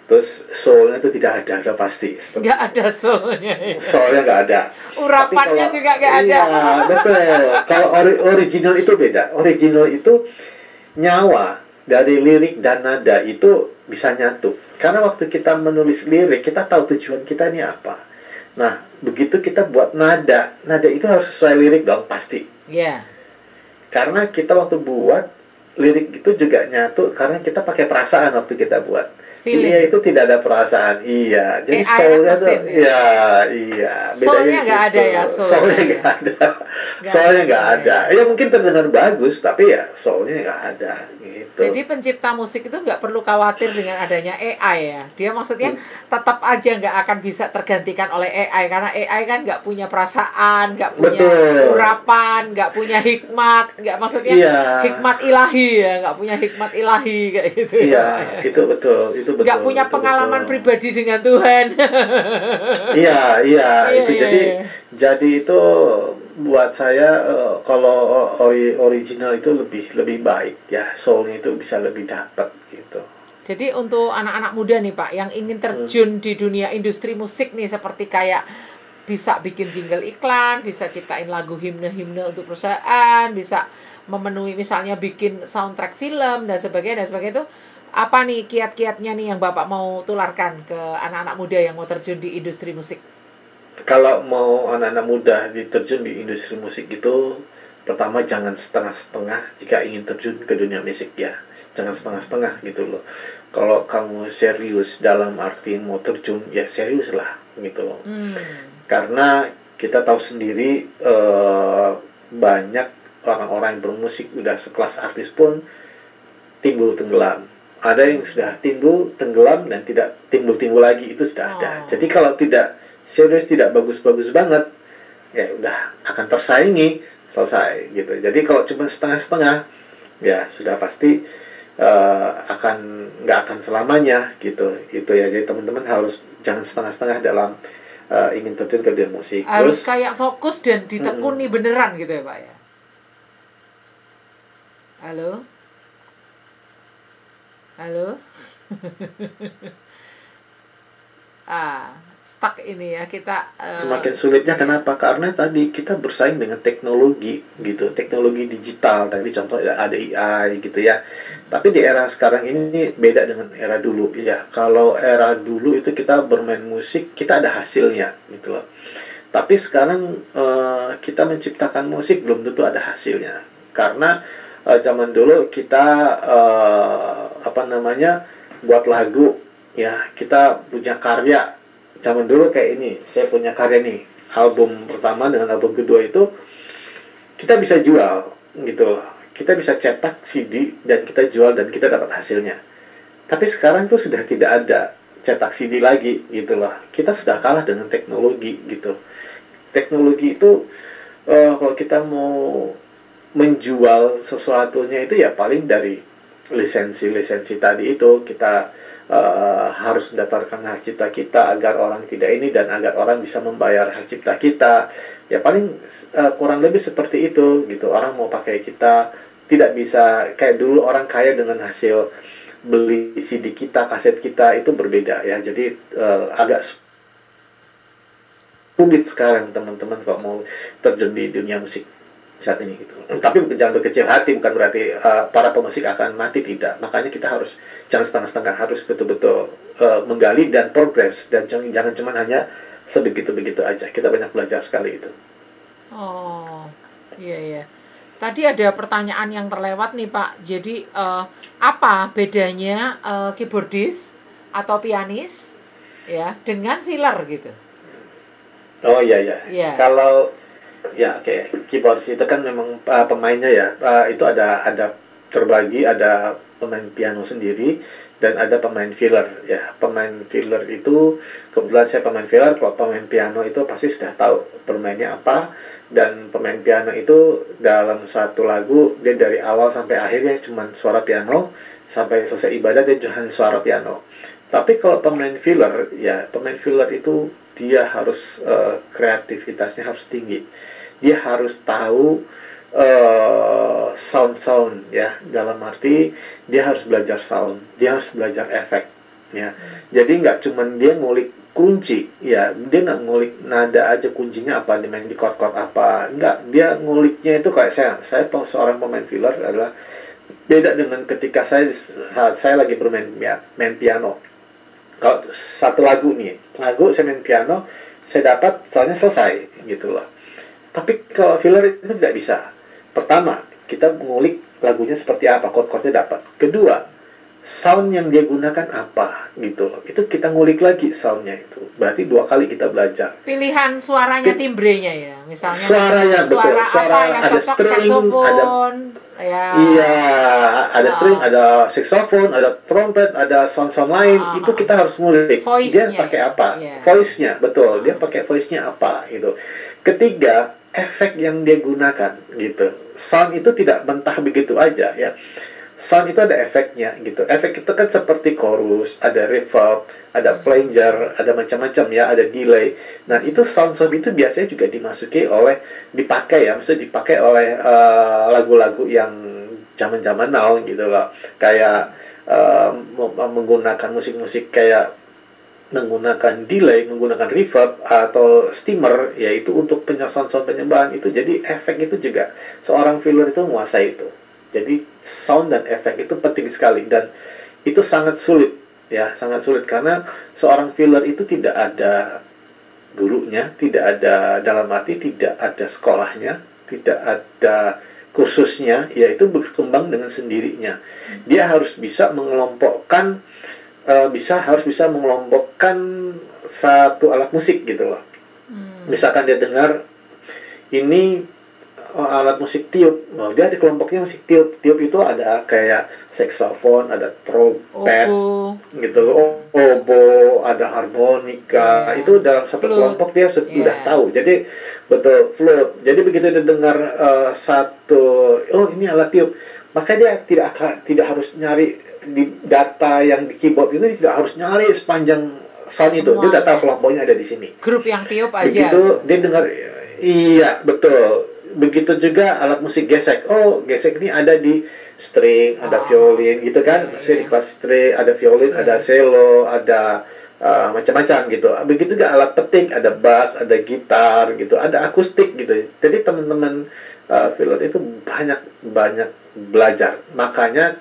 Terus soulnya itu tidak ada pasti. Nggak ada soulnya. Soulnya nggak ada. Urapannya juga nggak ada. Iya, betul. Kalau original itu beda. Original itu nyawa dari lirik dan nada itu bisa nyatu. Karena waktu kita menulis lirik, kita tahu tujuan kita ini apa. Nah, begitu kita buat nada itu harus sesuai lirik dong, pasti. Iya. Karena kita waktu buat, lirik itu juga nyatu, karena kita pakai perasaan waktu kita buat. Iya, itu tidak ada perasaan. Iya, jadi soulnya tuh, iya. Soulnya nggak ada ya, soulnya nggak ada. Soulnya nggak ada. Ya mungkin terdengar bagus, tapi ya soulnya nggak ada. Gitu. Jadi pencipta musik itu nggak perlu khawatir dengan adanya AI ya. Dia maksudnya tetap aja nggak akan bisa tergantikan oleh AI, karena AI kan nggak punya perasaan, nggak punya urapan, nggak punya hikmat, nggak maksudnya hikmat ilahi ya, nggak punya hikmat ilahi kayak gitu. Iya, itu betul. Nggak punya pengalaman pribadi dengan Tuhan. Iya, itu jadi itu buat saya kalau original itu lebih baik ya, soulnya itu bisa lebih dapat gitu. Jadi untuk anak-anak muda nih Pak yang ingin terjun di dunia industri musik nih, seperti kayak bisa bikin jingle iklan, bisa ciptain lagu himne-himne untuk perusahaan, bisa memenuhi misalnya bikin soundtrack film dan sebagainya itu, apa nih kiat-kiatnya nih yang Bapak mau tularkan ke anak-anak muda yang mau terjun di industri musik? Kalau mau anak-anak muda diterjun di industri musik itu, pertama jangan setengah-setengah jika ingin terjun ke dunia musik ya. Jangan setengah-setengah gitu loh. Kalau kamu serius dalam arti mau terjun, ya serius lah gitu loh. Karena kita tahu sendiri banyak orang-orang yang bermusik udah sekelas artis pun timbul tenggelam. Ada yang sudah timbul tenggelam dan tidak timbul-timbul lagi, itu sudah ada. Jadi kalau tidak serius, tidak bagus-bagus banget, ya udah akan tersaingi, selesai gitu. Jadi kalau cuma setengah-setengah, ya sudah pasti nggak akan selamanya gitu. Itu ya, jadi teman-teman harus jangan setengah-setengah dalam ingin terjun ke dunia musik. Harus Terus kayak fokus dan ditekuni beneran gitu ya Pak ya. Halo? Halo? Stuck ini ya kita. Semakin sulitnya kenapa? Karena tadi kita bersaing dengan teknologi gitu, teknologi digital. Tadi contoh ada AI gitu ya. Tapi di era sekarang ini beda dengan era dulu ya. Kalau era dulu itu kita bermain musik, kita ada hasilnya gitu loh. Tapi sekarang kita menciptakan musik belum tentu ada hasilnya. Karena zaman dulu kita buat lagu ya, kita punya karya. Zaman dulu kayak ini, saya punya karya nih, album pertama dengan album kedua itu kita bisa jual gitu loh. Kita bisa cetak CD dan kita jual dan kita dapat hasilnya. Tapi sekarang tuh sudah tidak ada cetak CD lagi gitu loh. Kita sudah kalah dengan teknologi gitu. Teknologi itu kalau kita mau menjual sesuatunya itu ya paling dari lisensi tadi itu kita harus mendaftarkan hak cipta kita agar orang tidak ini dan agar orang bisa membayar hak cipta kita. Ya paling kurang lebih seperti itu gitu. Orang mau pakai kita tidak bisa kayak dulu orang kaya dengan hasil beli CD kita, kaset kita, itu berbeda ya. Jadi agak sulit sekarang teman-teman kalau mau terjun di dunia musik saat ini gitu. Tapi jangan berkecil hati, bukan berarti para pemusik akan mati, tidak. Makanya kita harus jangan setengah-setengah, harus betul-betul menggali dan progres, dan jangan cuma hanya sebegitu-begitu aja. Kita banyak belajar sekali itu. Oh, iya. Tadi ada pertanyaan yang terlewat nih Pak. Jadi apa bedanya keyboardis atau pianis ya dengan filler gitu? Oh iya. Kalau ya keyboardis itu kan memang pemainnya ya, itu ada terbagi, ada pemain piano sendiri dan ada pemain filler ya. Pemain filler itu kebetulan saya pemain filler. Kalau pemain piano itu pasti sudah tahu bermainnya apa, dan pemain piano itu dalam satu lagu dia dari awal sampai akhirnya cuma suara piano, sampai selesai ibadah dia hanya suara piano. Tapi kalau pemain filler itu dia harus kreativitasnya harus tinggi. Dia harus tahu sound ya, dalam arti dia harus belajar sound, dia harus belajar efek ya. Jadi nggak cuman dia ngulik kunci ya, dia nggak ngulik nada aja kuncinya apa, dimain di chord apa, nggak, dia nguliknya itu kayak saya seorang pemain filler adalah beda dengan ketika saat saya lagi main piano. Kalau satu lagu saya main piano, saya dapat soalnya selesai gitu loh. Tapi kalau filler itu tidak bisa. Pertama, kita mengulik lagunya seperti apa, chord-chordnya dapat. Kedua, sound yang dia gunakan apa gitu loh. Itu kita ngulik lagi soundnya itu. Berarti 2 kali kita belajar. Pilihan suaranya, timbrenya ya, misalnya. Suara apa yang ada cocok, string, saxophone, Iya, ada string, ada saxophone, ada trompet, ada sound-sound lain. Itu kita harus ngulik. Dia pakai apa? Voice-nya, betul. Dia pakai voice-nya apa gitu. Ketiga, efek yang dia gunakan gitu. Sound itu tidak mentah begitu aja ya. Sound itu ada efeknya gitu. Efek itu kan seperti chorus, ada reverb, ada flanger, ada macam-macam ya, ada delay. Nah, itu sound itu biasanya juga dipakai oleh lagu-lagu yang zaman-zaman now gitu loh. Kayak menggunakan musik-musik kayak menggunakan delay, menggunakan reverb atau steamer, yaitu untuk sound penyembahan itu. Jadi efek itu juga seorang filler itu menguasai itu. Jadi sound dan efek itu penting sekali, dan itu sangat sulit ya, sangat sulit karena seorang filler itu tidak ada gurunya, tidak ada, dalam arti tidak ada sekolahnya, tidak ada kursusnya, yaitu berkembang dengan sendirinya. Dia harus bisa mengelompokkan satu alat musik gitu loh. Misalkan dia dengar ini alat musik tiup, dia di kelompoknya musik tiup. Tiup itu ada kayak saxophone, ada trompet, gitu, oboe, ada harmonika. Itu dalam satu kelompok dia sudah tahu. Jadi betul, flute. Jadi begitu dia dengar ini alat tiup, maka dia tidak harus nyari di data yang di keyboard itu, tidak harus nyari sepanjang sound itu. Dia udah tahu kelompoknya ada di sini. Grup yang tiup aja. Begitu dia dengar, iya betul. Begitu juga alat musik gesek. Oh, gesek ini ada di string, ada violin gitu kan. Saya di kelas string, ada violin, ada cello, ada macam-macam gitu. Begitu juga alat petik, ada bass, ada gitar gitu, ada akustik gitu. Jadi teman-teman filler itu banyak belajar. Makanya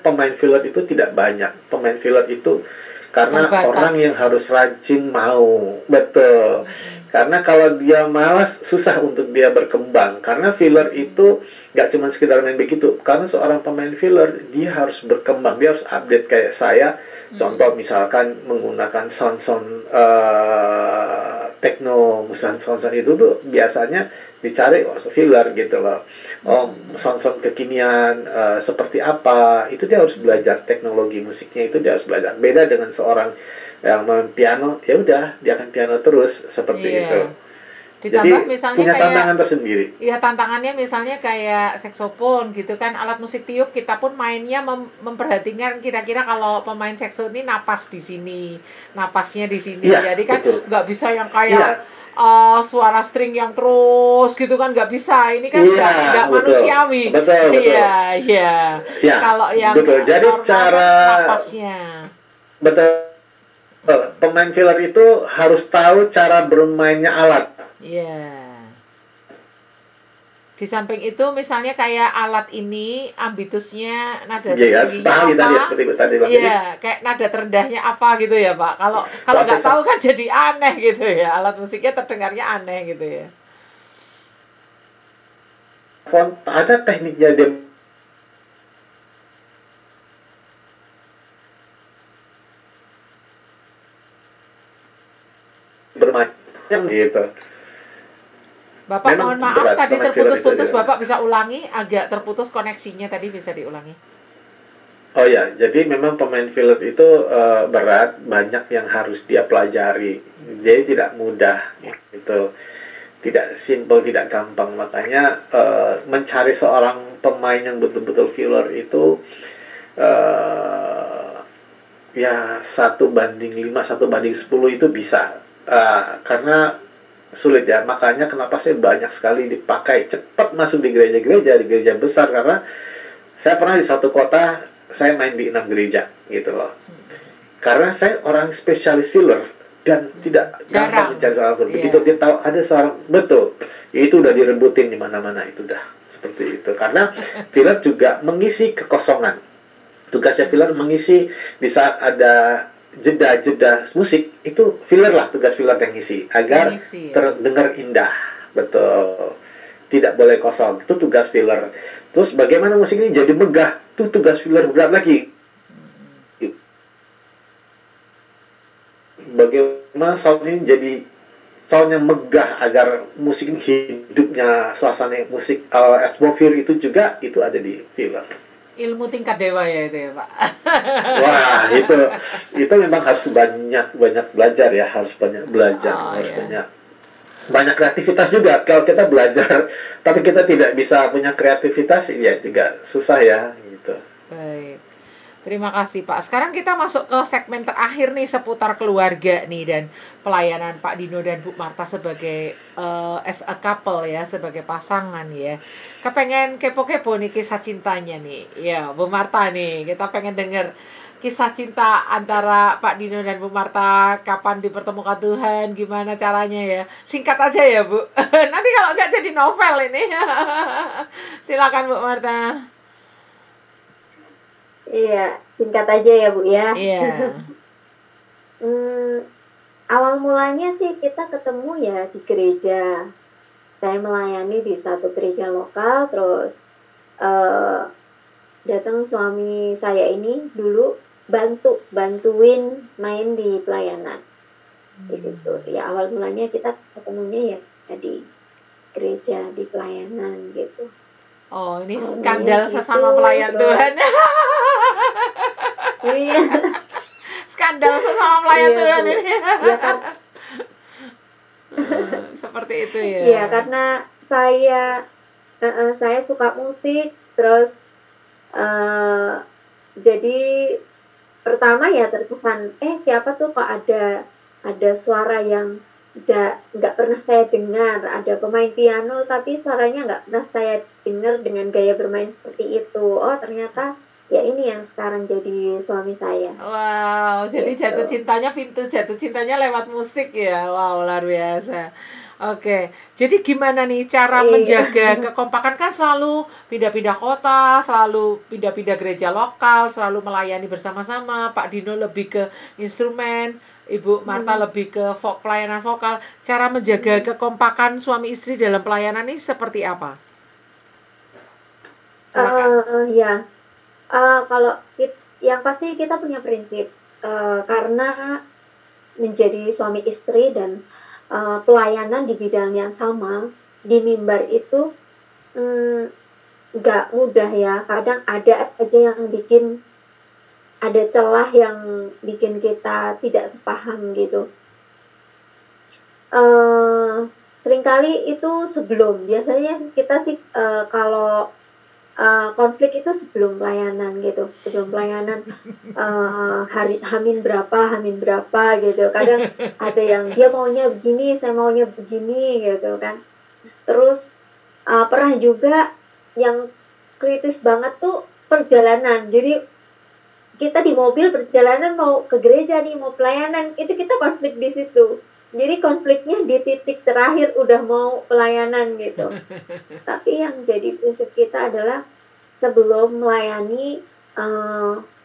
pemain filler itu tidak banyak. Pemain filler itu karena terbatas. Orang yang harus rajin mau. Betul. Karena kalau dia malas, susah untuk dia berkembang. Karena filler itu gak cuma sekedar main begitu. Karena seorang pemain filler, dia harus berkembang. Dia harus update kayak saya. Contoh misalkan menggunakan sound-sound techno, sound-sound itu tuh biasanya dicari filler gitu loh. Oh, sound-sound kekinian seperti apa, itu dia harus belajar teknologi musiknya, itu dia harus belajar. Beda dengan seorang yang main piano, ya udah dia akan piano terus seperti itu. Ditambah Jadi misalnya punya kayak, tantangan tersendiri. Iya, tantangannya misalnya kayak saksofon gitu kan, alat musik tiup kita pun mainnya memperhatikan kira-kira kalau pemain saksofon ini napas di sini, napasnya di sini. Iya, jadi kan betul. nggak bisa yang kayak suara string yang terus gitu kan, nggak bisa. Ini kan nggak manusiawi. Betul. Iya. Ya, kalau yang betul. Jadi cara napasnya. Betul. Pemain filler itu harus tahu cara bermainnya alat. Iya. Di samping itu misalnya kayak alat ini ambitusnya nada terendahnya apa? Iya, seperti tadi Bang. Iya, kayak nada terendahnya apa gitu ya, Pak. Kalau nggak tahu kan jadi aneh gitu ya. Alat musiknya terdengarnya aneh gitu ya. Ada tekniknya dia bermain gitu. Bapak Memang mohon maaf berat, tadi pemain terputus-putus, film itu Bapak bisa ulangi, agak terputus koneksinya tadi, bisa diulangi. Oh ya, jadi memang pemain filler itu berat, banyak yang harus dia pelajari. Jadi tidak mudah gitu. Tidak simple, tidak gampang. Makanya mencari seorang pemain yang betul-betul filler itu ya 1:5, 1:10 itu bisa. Karena sulit ya, makanya kenapa saya banyak sekali dipakai, cepat masuk di gereja-gereja, di gereja besar, karena saya pernah di satu kota, saya main di 6 gereja gitu loh. Karena saya orang spesialis filler dan tidak gampang mencari seorang filler. Begitu dia tahu ada seorang, betul, itu udah direbutin di mana-mana, itu udah seperti itu. Karena filler juga mengisi kekosongan. Tugasnya filler mengisi di saat ada jeda-jeda musik, itu filler lah, tugas filler yang ngisi agar terdengar indah. Betul, tidak boleh kosong, itu tugas filler. Terus bagaimana musik ini jadi megah, itu tugas filler berat lagi. Bagaimana sound ini jadi sound yang megah agar musik ini hidupnya, suasana musik atmosfer itu juga itu ada di filler. Ilmu tingkat dewa ya itu ya, Pak. Wah, itu memang harus banyak belajar ya, harus banyak belajar, harus banyak kreativitas juga. Kalau kita belajar tapi kita tidak bisa punya kreativitas, ya juga susah ya gitu. Baik. Terima kasih, Pak. Sekarang kita masuk ke segmen terakhir nih, seputar keluarga nih dan pelayanan Pak Dino dan Bu Marta sebagai as a couple ya, sebagai pasangan ya. Kepengen kepo-kepo nih kisah cintanya nih. Ya, Bu Marta nih, kita pengen denger kisah cinta antara Pak Dino dan Bu Marta, kapan dipertemukan Tuhan, gimana caranya ya. Singkat aja ya, Bu. Nanti kalau nggak jadi novel ini. Silakan Bu Marta. Iya, singkat aja ya Bu ya. Iya. Awal mulanya sih kita ketemu ya di gereja. Saya melayani di satu gereja lokal, terus datang suami saya ini dulu bantuin main di pelayanan. Gitu. Ya awal mulanya kita ketemunya ya di gereja, di pelayanan gitu. Oh, ini skandal sesama pelayan Tuhan. Iya. Skandal sesama pelayan Tuhan ini. Ya kan. Seperti itu ya. Iya, karena saya saya suka musik, terus eh, jadi pertama ya terkesan, siapa tuh kok ada suara yang nggak pernah saya dengar, ada pemain piano tapi suaranya nggak pernah saya dengar dengan gaya bermain seperti itu. Oh ternyata ya ini yang sekarang jadi suami saya. Wow, jadi Gitu. pintu jatuh cintanya lewat musik ya. Wow, luar biasa. Oke, jadi gimana nih cara Iya. menjaga kekompakan, kan selalu pindah-pindah kota, selalu pindah-pindah gereja lokal, selalu melayani bersama-sama. Pak Dino lebih ke instrumen, Ibu Marta lebih ke pelayanan vokal. Cara menjaga kekompakan suami istri dalam pelayanan ini seperti apa? Silakan. Ya, kalau yang pasti kita punya prinsip, karena menjadi suami istri dan pelayanan di bidang yang sama di mimbar itu nggak mudah ya. Kadang ada aja yang bikin, ada celah yang bikin kita tidak sepaham gitu. Seringkali itu biasanya kita sih kalau konflik itu sebelum pelayanan gitu, sebelum pelayanan hamin berapa gitu. Kadang ada yang dia maunya begini, saya maunya begini gitu kan. Terus pernah juga yang kritis banget tuh perjalanan. Jadi kita di mobil perjalanan mau ke gereja nih, mau pelayanan, itu kita konflik di situ. Jadi konfliknya di titik terakhir udah mau pelayanan gitu. Tapi yang jadi prinsip kita adalah sebelum melayani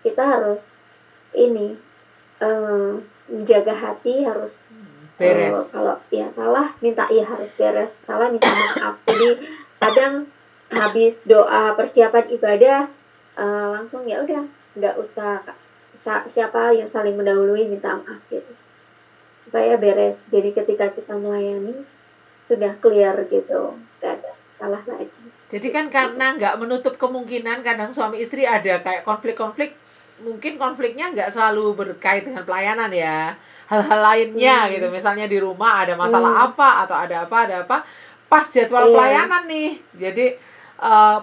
kita harus menjaga hati, harus Beres. kalau ya salah harus beres, salah minta maaf. Jadi kadang habis doa persiapan ibadah langsung ya udah, nggak usah siapa yang saling mendahului minta maaf gitu, supaya beres. Jadi ketika kita melayani sudah clear gitu, nggak ada salah lagi. Jadi kan karena nggak menutup kemungkinan kadang suami istri ada kayak konflik-konflik, mungkin konfliknya nggak selalu berkait dengan pelayanan ya, hal-hal lainnya gitu. Misalnya di rumah ada masalah apa atau ada apa pas jadwal pelayanan nih. Jadi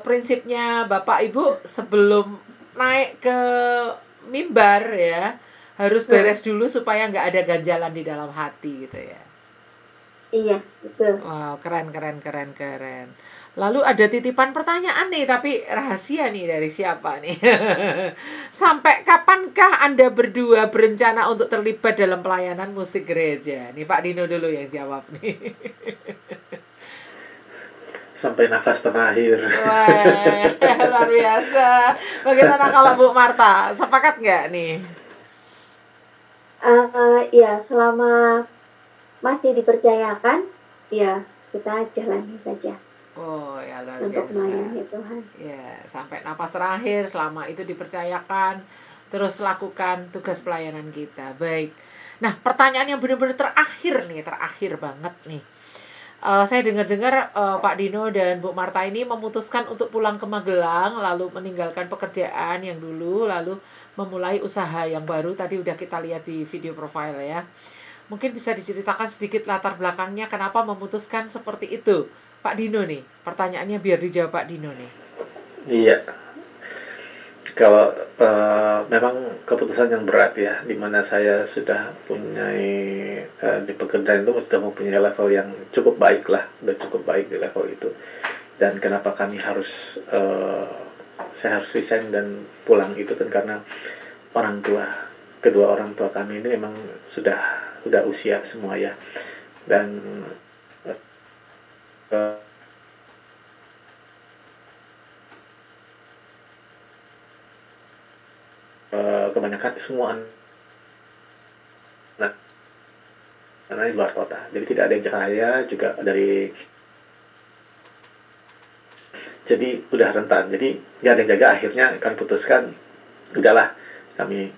prinsipnya Bapak Ibu sebelum naik ke mimbar ya harus beres dulu supaya nggak ada ganjalan di dalam hati gitu ya. Iya, betul. Wow, keren. Lalu ada titipan pertanyaan nih, tapi rahasia nih dari siapa nih? Sampai kapankah Anda berdua berencana untuk terlibat dalam pelayanan musik gereja? Nih Pak Dino dulu yang jawab nih. Sampai nafas terakhir. Wah, luar biasa. Bagaimana kalau Bu Marta? Sepakat nggak nih? Ya, selama masih dipercayakan, ya kita jalani saja. Oh ya, luar untuk biasa. melayani Tuhan. Ya, sampai napas terakhir selama itu dipercayakan, terus lakukan tugas pelayanan kita. Baik. Nah, pertanyaan yang benar-benar terakhir banget nih. Saya dengar-dengar Pak Dino dan Bu Marta ini memutuskan untuk pulang ke Magelang, lalu meninggalkan pekerjaan yang dulu, lalu memulai usaha yang baru. Tadi udah kita lihat di video profile ya. Mungkin bisa diceritakan sedikit latar belakangnya kenapa memutuskan seperti itu. Pak Dino nih, pertanyaannya biar dijawab Pak Dino nih. Iya, kalau memang keputusan yang berat ya, dimana saya sudah punya di pekerjaan itu sudah mempunyai level yang cukup baik lah, udah cukup baik di level itu. Dan kenapa kami saya harus resign dan pulang itu kan karena kedua orang tua kami ini memang sudah usia semua ya, dan kebanyakan semua anak di luar kota, jadi tidak ada yang saya juga jadi udah rentan, jadi nggak ada yang jaga. Akhirnya kami putuskan udahlah kami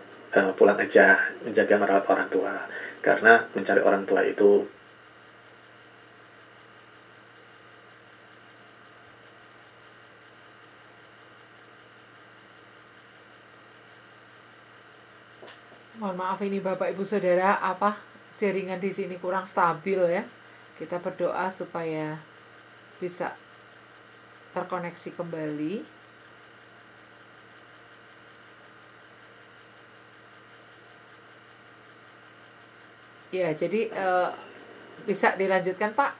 pulang aja menjaga merawat orang tua, karena mencari orang tua itu mohon maaf ini Bapak Ibu Saudara, jaringan di sini kurang stabil ya. Kita berdoa supaya bisa terkoneksi kembali. Ya, jadi bisa dilanjutkan, Pak.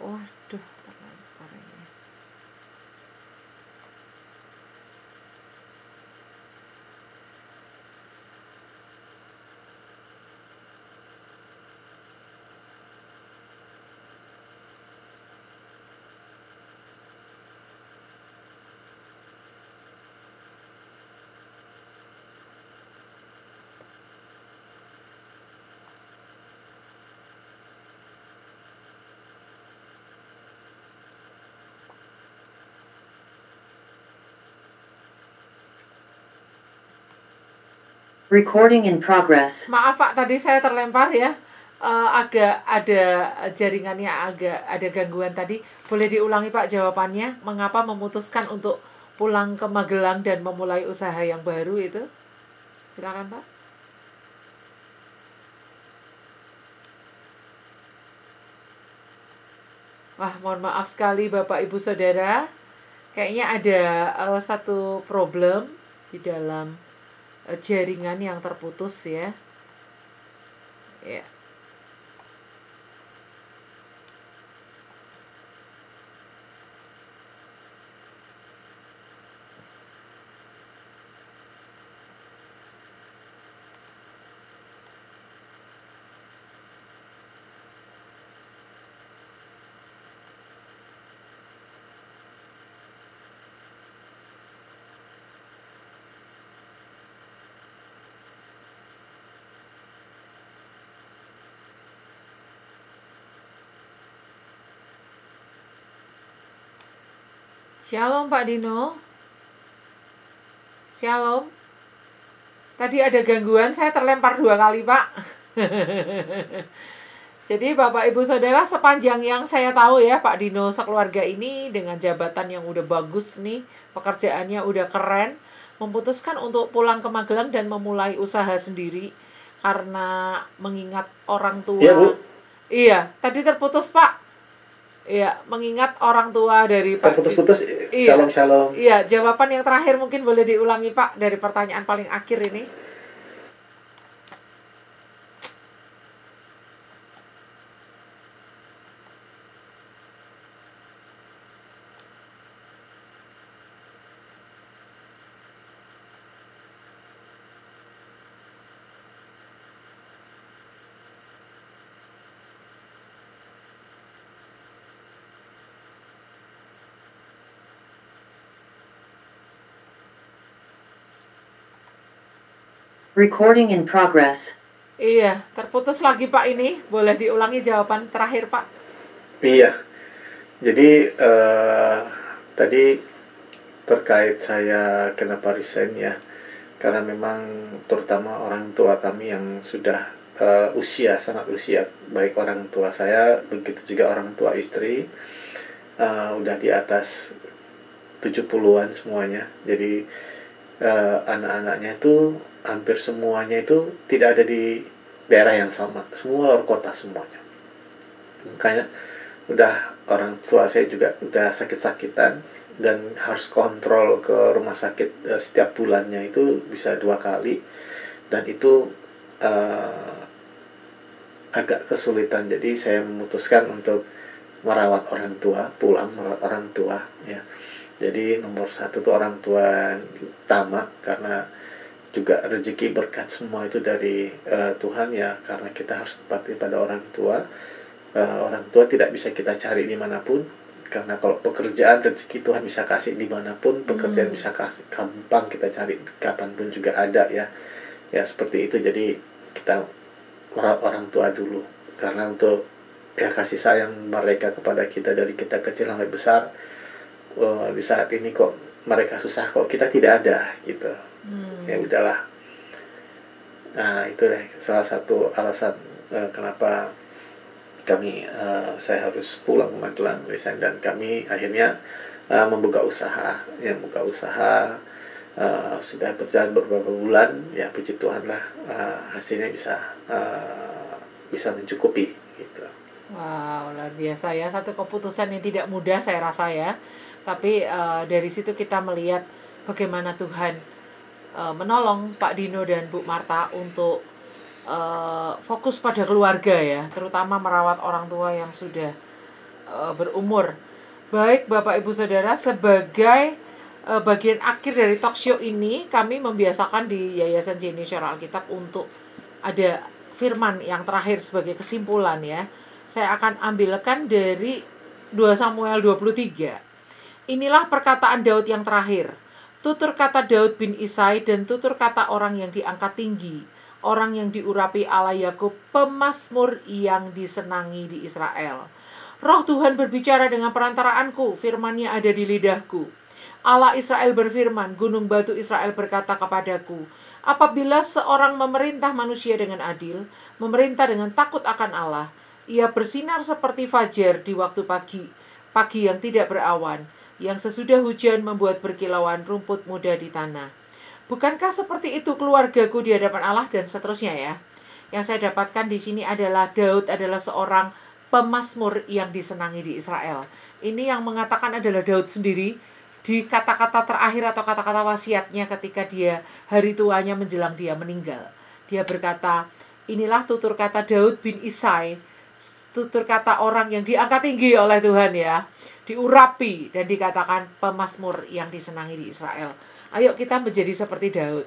Waduh, terlempar ini. Recording in progress. Maaf Pak, tadi saya terlempar ya. Agak ada jaringannya, agak ada gangguan tadi. Boleh diulangi Pak jawabannya? Mengapa memutuskan untuk pulang ke Magelang dan memulai usaha yang baru itu? Silakan Pak. Wah, mohon maaf sekali Bapak Ibu Saudara. Kayaknya ada satu problem di dalam jaringan yang terputus ya. Ya. Shalom Pak Dino. Shalom. Tadi ada gangguan, saya terlempar 2 kali Pak. Jadi Bapak Ibu Saudara, sepanjang yang saya tahu ya, Pak Dino sekeluarga ini dengan jabatan yang udah bagus nih, pekerjaannya udah keren, memutuskan untuk pulang ke Magelang dan memulai usaha sendiri karena mengingat orang tua. Iya, Bu. Iya, tadi terputus Pak. Iya, mengingat orang tua dari Pak. Terputus-putus. Iya. Shalom. Iya, jawaban yang terakhir mungkin boleh diulangi Pak dari pertanyaan paling akhir ini. Recording in progress. Iya, terputus lagi Pak ini. Boleh diulangi jawaban terakhir Pak? Iya. Jadi tadi terkait saya kenapa resign ya. Karena memang terutama orang tua kami yang sudah sangat usia, baik orang tua saya, begitu juga orang tua istri, udah di atas 70-an semuanya. Jadi anak-anaknya itu hampir semuanya itu tidak ada di daerah yang sama, semua luar kota semuanya. Makanya udah orang tua saya juga udah sakit-sakitan dan harus kontrol ke rumah sakit setiap bulannya itu bisa 2 kali, dan itu agak kesulitan. Jadi saya memutuskan untuk merawat orang tua, pulang merawat orang tua ya. Jadi nomor 1 tuh orang tua yang utama, karena juga rezeki berkat semua itu dari Tuhan ya, karena kita harus berbakti pada orang tua. Orang tua tidak bisa kita cari dimanapun, karena kalau pekerjaan rezeki Tuhan bisa kasih dimanapun, pekerjaan bisa kasih gampang kita cari kapanpun juga ada ya. Ya seperti itu. Jadi kita merawat orang tua dulu, karena untuk ya kasih sayang mereka kepada kita dari kita kecil sampai besar. Di saat ini kok mereka susah, kok kita tidak ada gitu. Ya udahlah. Nah itu deh salah satu alasan kenapa saya harus pulang ke Magelang, dan kami akhirnya membuka usaha. Sudah berjalan beberapa bulan ya, puji Tuhan lah, hasilnya bisa mencukupi gitu. Wow, luar biasa ya. Satu keputusan yang tidak mudah saya rasa ya. Tapi dari situ kita melihat bagaimana Tuhan menolong Pak Dino dan Bu Marta untuk fokus pada keluarga ya, terutama merawat orang tua yang sudah berumur. Baik Bapak Ibu Saudara, sebagai bagian akhir dari talk show ini, kami membiasakan di Yayasan Jeni Syara Alkitab untuk ada firman yang terakhir sebagai kesimpulan ya. Saya akan ambilkan dari 2 Samuel 23. Inilah perkataan Daud yang terakhir. Tutur kata Daud bin Isai dan tutur kata orang yang diangkat tinggi, orang yang diurapi Allah Yakub, pemazmur yang disenangi di Israel. Roh Tuhan berbicara dengan perantaraanku, firman-Nya ada di lidahku. Allah Israel berfirman, gunung batu Israel berkata kepadaku, apabila seorang memerintah manusia dengan adil, memerintah dengan takut akan Allah, ia bersinar seperti fajar di waktu pagi, pagi yang tidak berawan, yang sesudah hujan membuat berkilauan rumput muda di tanah. Bukankah seperti itu keluargaku di hadapan Allah, dan seterusnya ya. Yang saya dapatkan di sini adalah Daud adalah seorang pemazmur yang disenangi di Israel. Ini yang mengatakan adalah Daud sendiri di kata-kata terakhir atau kata-kata wasiatnya ketika dia hari tuanya menjelang dia meninggal. Dia berkata, inilah tutur kata Daud bin Isai, tutur kata orang yang diangkat tinggi oleh Tuhan ya, diurapi dan dikatakan pemazmur yang disenangi di Israel. Ayo kita menjadi seperti Daud,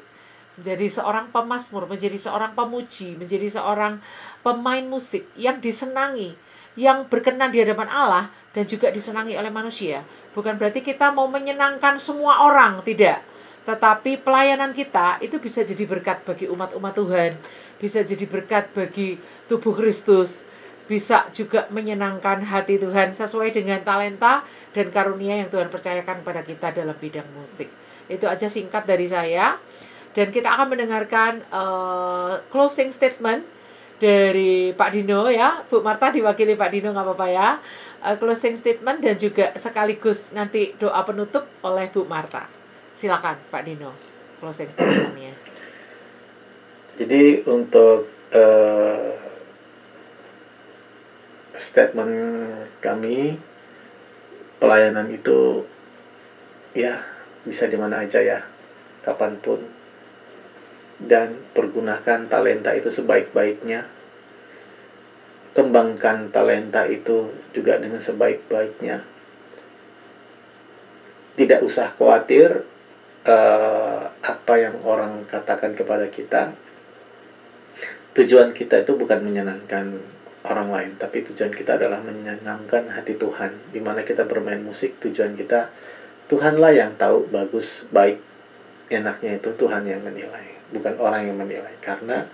menjadi seorang pemazmur, menjadi seorang pemuji, menjadi seorang pemain musik yang disenangi, yang berkenan di hadapan Allah dan juga disenangi oleh manusia. Bukan berarti kita mau menyenangkan semua orang, tidak. Tetapi pelayanan kita itu bisa jadi berkat bagi umat-umat Tuhan, bisa jadi berkat bagi tubuh Kristus, bisa juga menyenangkan hati Tuhan sesuai dengan talenta dan karunia yang Tuhan percayakan kepada kita dalam bidang musik. Itu aja singkat dari saya. Dan kita akan mendengarkan closing statement dari Pak Dino ya. Bu Marta diwakili Pak Dino, nggak apa-apa ya. Closing statement dan juga sekaligus nanti doa penutup oleh Bu Marta. Silakan Pak Dino, closing statementnya. Jadi untuk statement kami, pelayanan itu ya bisa di mana aja ya, kapanpun, dan pergunakan talenta itu sebaik-baiknya, kembangkan talenta itu juga dengan sebaik-baiknya. Tidak usah khawatir apa yang orang katakan kepada kita. Tujuan kita itu bukan menyenangkan orang lain, tapi tujuan kita adalah menyenangkan hati Tuhan. Dimana kita bermain musik, tujuan kita, Tuhanlah yang tahu bagus, baik, enaknya itu Tuhan yang menilai, bukan orang yang menilai. Karena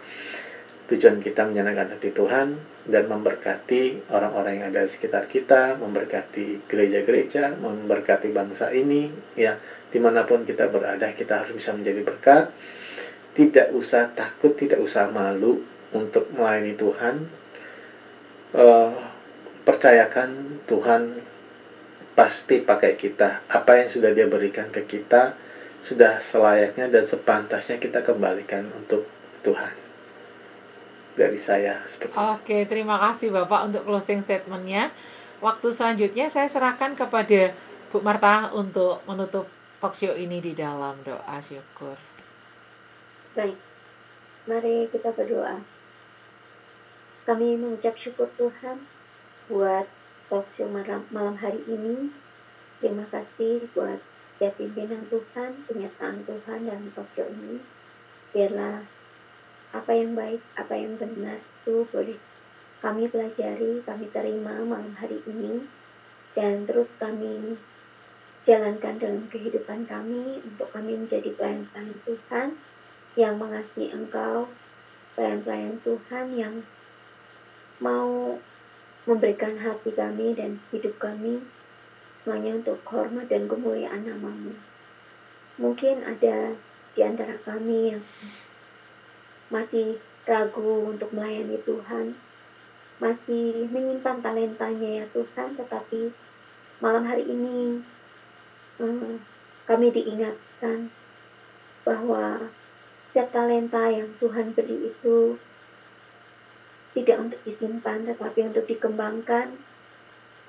tujuan kita menyenangkan hati Tuhan dan memberkati orang-orang yang ada di sekitar kita, memberkati gereja-gereja, memberkati bangsa ini, ya, dimanapun kita berada, kita harus bisa menjadi berkat. Tidak usah takut, tidak usah malu untuk melayani Tuhan. Percayakan Tuhan pasti pakai kita. Apa yang sudah Dia berikan ke kita sudah selayaknya dan sepantasnya kita kembalikan untuk Tuhan. Dari saya seperti itu. Oke, terima kasih Bapak untuk closing statementnya. Waktu selanjutnya saya serahkan kepada Bu Marta untuk menutup talk show ini di dalam doa syukur. Baik, mari kita berdoa. Kami mengucap syukur Tuhan buat talk show malam hari ini. Terima kasih buat setiap pimpinan Tuhan, penyataan Tuhan dalam talk show ini. Biarlah apa yang baik, apa yang benar itu boleh kami pelajari, kami terima malam hari ini, dan terus kami jalankan dalam kehidupan kami untuk kami menjadi pelayan-pelayan Tuhan yang mengasihi Engkau, pelayan-pelayan Tuhan yang mau memberikan hati kami dan hidup kami semuanya untuk hormat dan kemuliaan nama-Mu. Mungkin ada di antara kami yang masih ragu untuk melayani Tuhan, masih menyimpan talentanya ya Tuhan, tetapi malam hari ini kami diingatkan bahwa setiap talenta yang Tuhan beri itu tidak untuk disimpan, tetapi untuk dikembangkan.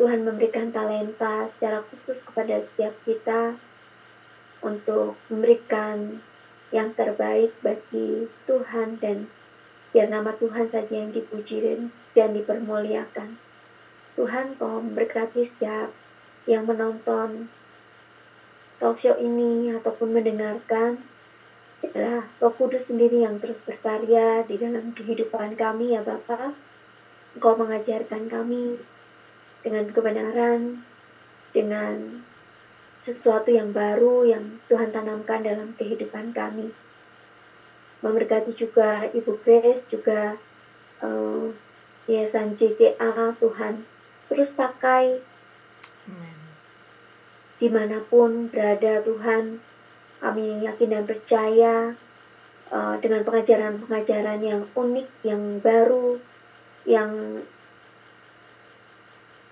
Tuhan memberikan talenta secara khusus kepada setiap kita untuk memberikan yang terbaik bagi Tuhan, dan biar nama Tuhan saja yang dipuji dan dipermuliakan. Tuhan, Kau memberkati setiap yang menonton talkshow ini ataupun mendengarkan. Adalah Roh Kudus sendiri yang terus berkarya di dalam kehidupan kami ya Bapa. Engkau mengajarkan kami dengan kebenaran, dengan sesuatu yang baru yang Tuhan tanamkan dalam kehidupan kami. Memberkati juga Ibu Grace, juga Yayasan JCA, Tuhan terus pakai dimanapun berada Tuhan. Kami yakin dan percaya dengan pengajaran-pengajaran yang unik, yang baru, yang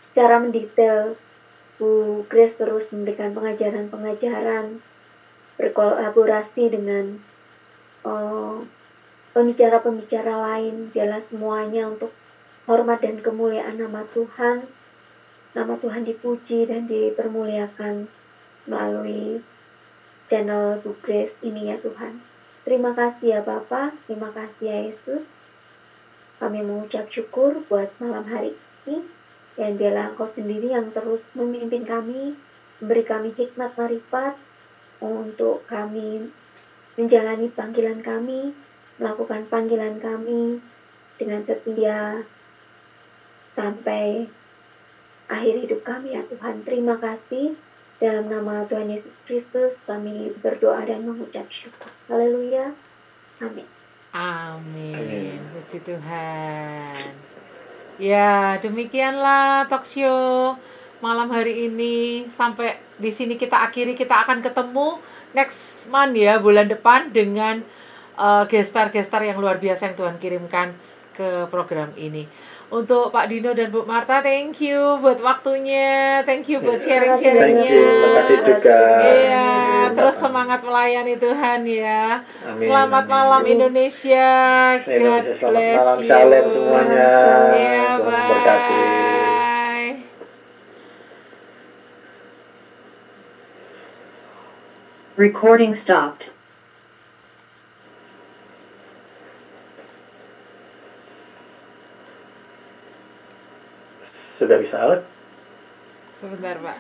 secara mendetail Bu Grace terus memberikan pengajaran-pengajaran, berkolaborasi dengan pembicara-pembicara lain. Biarlah semuanya untuk hormat dan kemuliaan nama Tuhan. Nama Tuhan dipuji dan dipermuliakan melalui channel Bu Grace ini ya Tuhan. Terima kasih ya Bapa, terima kasih ya Yesus. Kami mengucap syukur buat malam hari ini. Dan biarlah Engkau sendiri yang terus memimpin kami, memberi kami hikmat marifat untuk kami menjalani panggilan kami, melakukan panggilan kami dengan setia sampai akhir hidup kami ya Tuhan. Terima kasih. Dalam nama Tuhan Yesus Kristus kami berdoa dan mengucap syukur. Haleluya. Amin. Amin. Puji Tuhan. Ya, demikianlah talkshow malam hari ini. Sampai di sini kita akhiri. Kita akan ketemu next month ya, bulan depan, dengan gestar-gestar yang luar biasa yang Tuhan kirimkan ke program ini. Untuk Pak Dino dan Bu Marta, thank you buat waktunya, thank you buat sharing-sharingnya. Thank you, terima kasih juga. Iya, terus semangat melayani Tuhan ya. Amin, Selamat amin. malam Indonesia. God Selamat bless malam, you. shalom semuanya. Iya, Tuhan memberkati. bye. Recording stopped. Sudah bisa out? Sebentar, Pak.